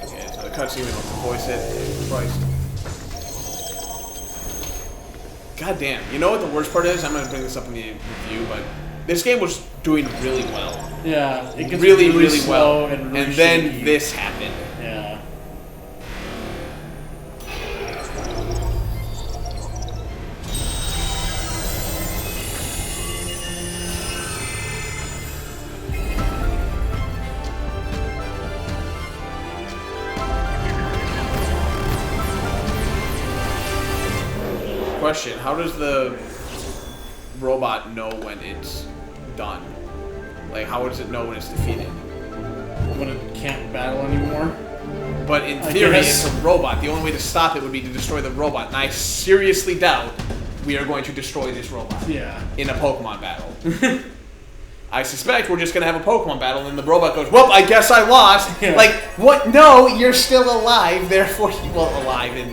Okay, so the cutscene, we don't have to voice it. Christ. God damn. You know what the worst part is? I'm going to bring this up in the review, but this game was doing really well. Yeah, it gets really slow well. and really then shaky. this happened. Yeah. Question, how does the robot know when it's done? Like, how does it know when it's defeated? When it can't battle anymore. But in I theory, guess. it's a robot. The only way to stop it would be to destroy the robot. And I seriously doubt we are going to destroy this robot Yeah. in a Pokemon battle. I suspect we're just going to have a Pokemon battle and the robot goes, well, I guess I lost. Yeah. Like, what? No, you're still alive. Therefore, well, alive in,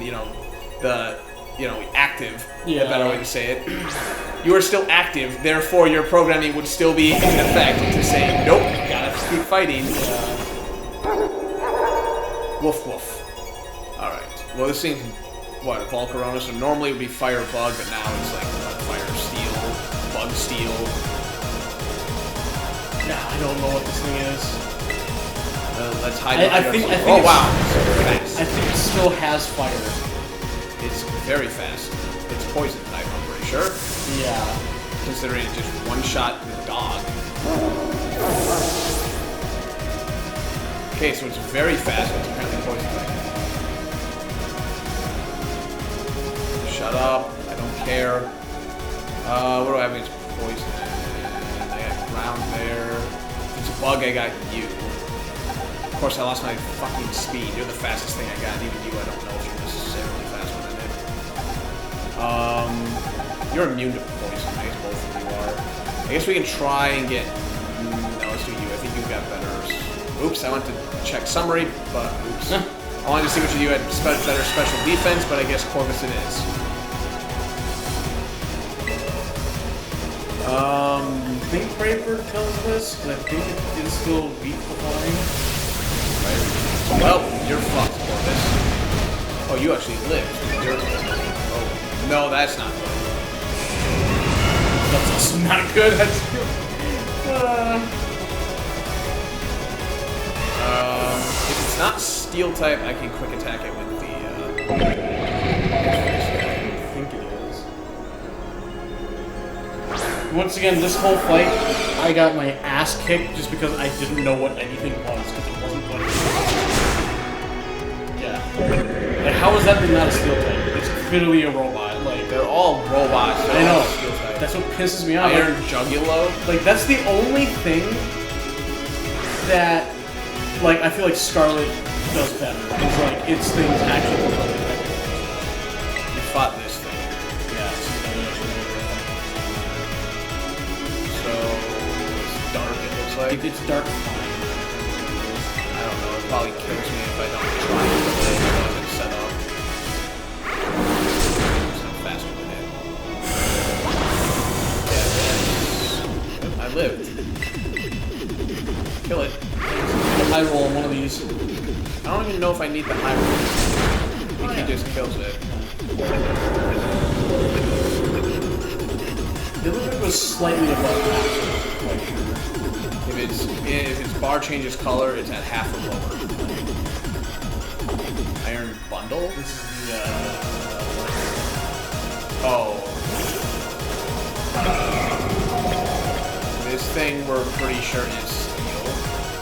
active. Yeah. A better way to say it. You are still active. Therefore, your programming would still be in effect to say, nope, you gotta keep fighting. Woof woof. Alright. Well, this seems, what, Volcarona? So normally it would be Fire Bug, but now it's like Fire Steel, Bug Steel. Nah, I don't know what this thing is. Let's hide I it. think Oh, it's- wow. So fast. I think it still has fire. It's very fast. It's poison type, I'm pretty sure? Yeah. Considering it's just one-shot dog. Okay, so it's very fast, but it's apparently poison type. Shut up. I don't care. What do I have against poison? I got ground there. If it's a bug, I got you. Of course, I lost my fucking speed. You're the fastest thing I got. Even you, I don't know if you're necessarily faster than it. You're immune to poison. I guess both of you are. I guess we can try and get... No, let's do you. I think you've got better... Oops, I went to check summary, but oops. I wanted to see which of you had better special defense, but I guess Corvus it is. I think Brayford kills this, because I think it is still weak to flying. Well, you're fucked, Corvus. Oh, you actually lived. Oh, no, that's not good. That's also not good. That's good. If it's not steel type, I can quick attack it with the, I think it is. Once again, this whole fight, I got my ass kicked just because I didn't know what anything was, because it wasn't like... Yeah. Like, how is that not a steel type? It's clearly a robot, like... They're all robots. I know. That's what pisses me off. Iron Jugulo? Like, that's the only thing that... Like, I feel like Scarlet does better. It's like, its things actually look like it. You fought this thing. Yeah. So, it's dark, it looks like. It's dark. I don't know, it probably kills me if I don't try to play it wasn't set up. It's not faster than it. Yeah, I lived. Kill it. High roll on one of these. I don't even know if I need the high roll. I think he just kills it. The other bit was slightly above that. If its bar changes color, it's at half or lower. Iron bundle? This is the, Oh. This thing we're pretty sure is steel.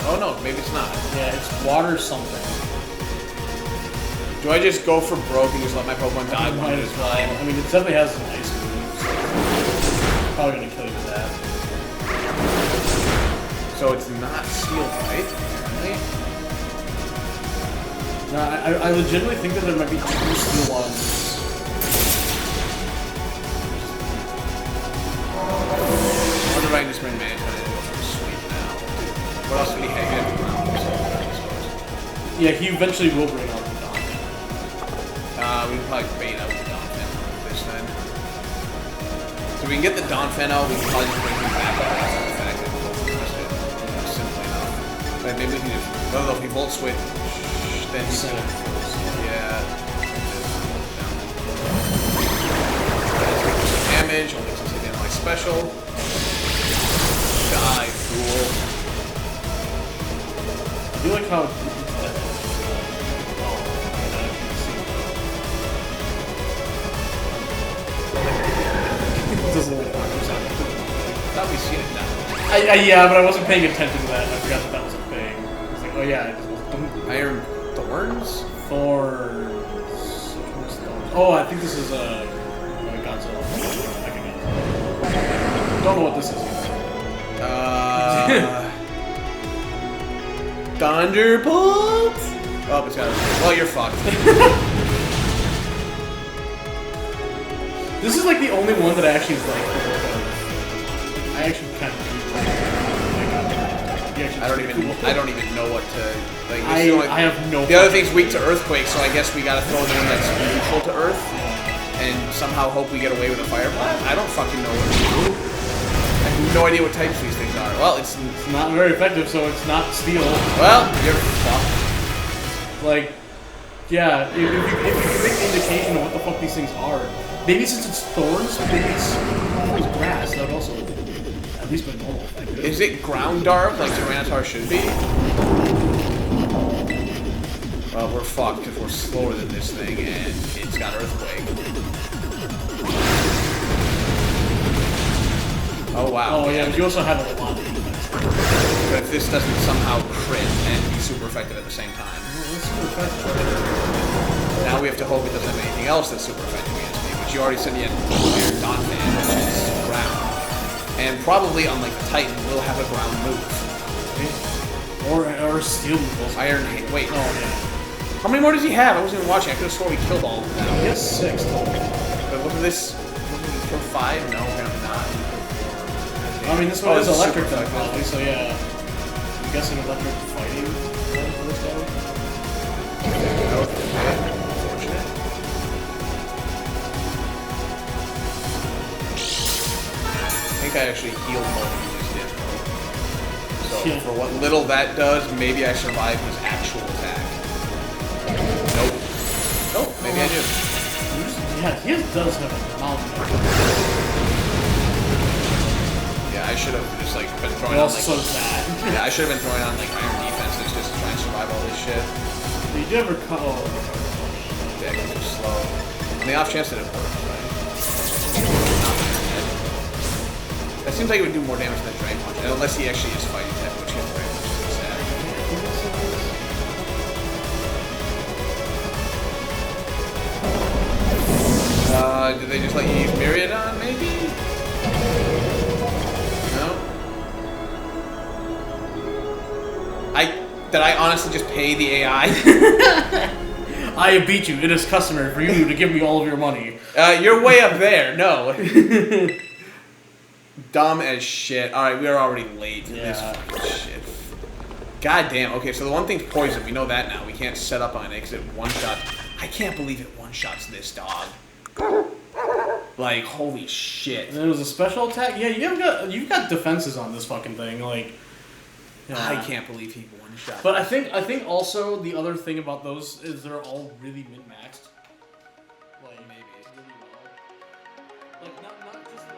Oh no, maybe it's not. yeah, it's water something. Do I just go for broke and just let my Pokemon die one Might at a as well. time? I mean, it definitely has some ice moves. Probably gonna kill you with that. So it's not steel type, apparently. No, I legitimately think that there might be two steel ones. I wonder if I can just bring management and go for sweep now. What else would he hang in? Yeah, he eventually will bring out the Dawn. We can probably bait out the Donphan this time. So we can get the Donphan out, we can probably just bring him back up after the fact that we'll press it. Simple enough. Like maybe we can just, I don't know, if we volt switch, then he Set it can, first. yeah. Just damage, only since I didn't like special. Die, fool. I do like how doesn't look like I thought we'd seen it now. yeah, but I wasn't paying attention to that. I forgot that that was a thing. I was like, oh yeah, it just was Iron Thorns? Thorns. Oh, I think this is Godzilla. Don't know what this is. Thunderbolt? Oh, it's got it. Well, you're fucked. This is like the only one that I actually like. I actually kind of do like I don't even know what to like. I have no. The other thing's weak to earthquake, so I guess we gotta throw in the one that's neutral to earth, and somehow hope we get away with a fire blast. I don't fucking know what to do. I have no idea what types these things are. Well, it's not very effective, so it's not steel. Well, you're fucked. Like, yeah, if you make the indication of what the fuck these things are, maybe since it's thorns, maybe it's grass. That would also at least be normal effective. Is it ground dark like Tyranitar should be? Well, we're fucked because we're slower than this thing, and it's got earthquake. wow. Oh yeah, you also have a lot of defense. But if this doesn't somehow crit and be super effective at the same time. Well, it's super effective. Now we have to hope it doesn't have anything else that's super effective against me, which you already said you had Iron Dawn Fan, which is ground. And probably, unlike the Titan, will have a ground move. Or steel moves. Iron wait. Oh yeah. How many more does he have? I wasn't even watching. I could have sworn we killed all of them. He has 6 total. But look at this. Did we kill 5? No, apparently not. I mean, this one is electric super though, probably, so yeah. I'm guessing electric fighting for this guy. That was unfortunate. I think I actually healed more than he just did. So Yeah. for what little that does, maybe I survived his actual attack. Nope. Nope, maybe I do. Yeah, he does have a mountain. Yeah, I should have just like been throwing He on also like does that. yeah, I should have been throwing on like iron defenses just to try and survive all this shit. You do have recover. Yeah, because it's slow. On the off chance that it works, right? That seems like it would do more damage than the Drain Punch, unless he actually is fighting type, which he has very much sad. Did they just let you use Myriadon, maybe? No? Did I honestly just pay the AI? I beat you. It is customary for you to give me all of your money. You're way up there. No. Dumb as shit. Alright, we are already late. Yeah. This fucking shit. God damn. Okay, so the one thing's poison. We know that now. We can't set up on it because it one-shot. I can't believe it one-shots this dog. Like, holy shit. And it was a special attack? Yeah, you've got defenses on this fucking thing. Like, yeah. I can't believe he one-shot. But I think also the other thing about those is they're all really min-maxed. Like, maybe. Really well. Like, not just the...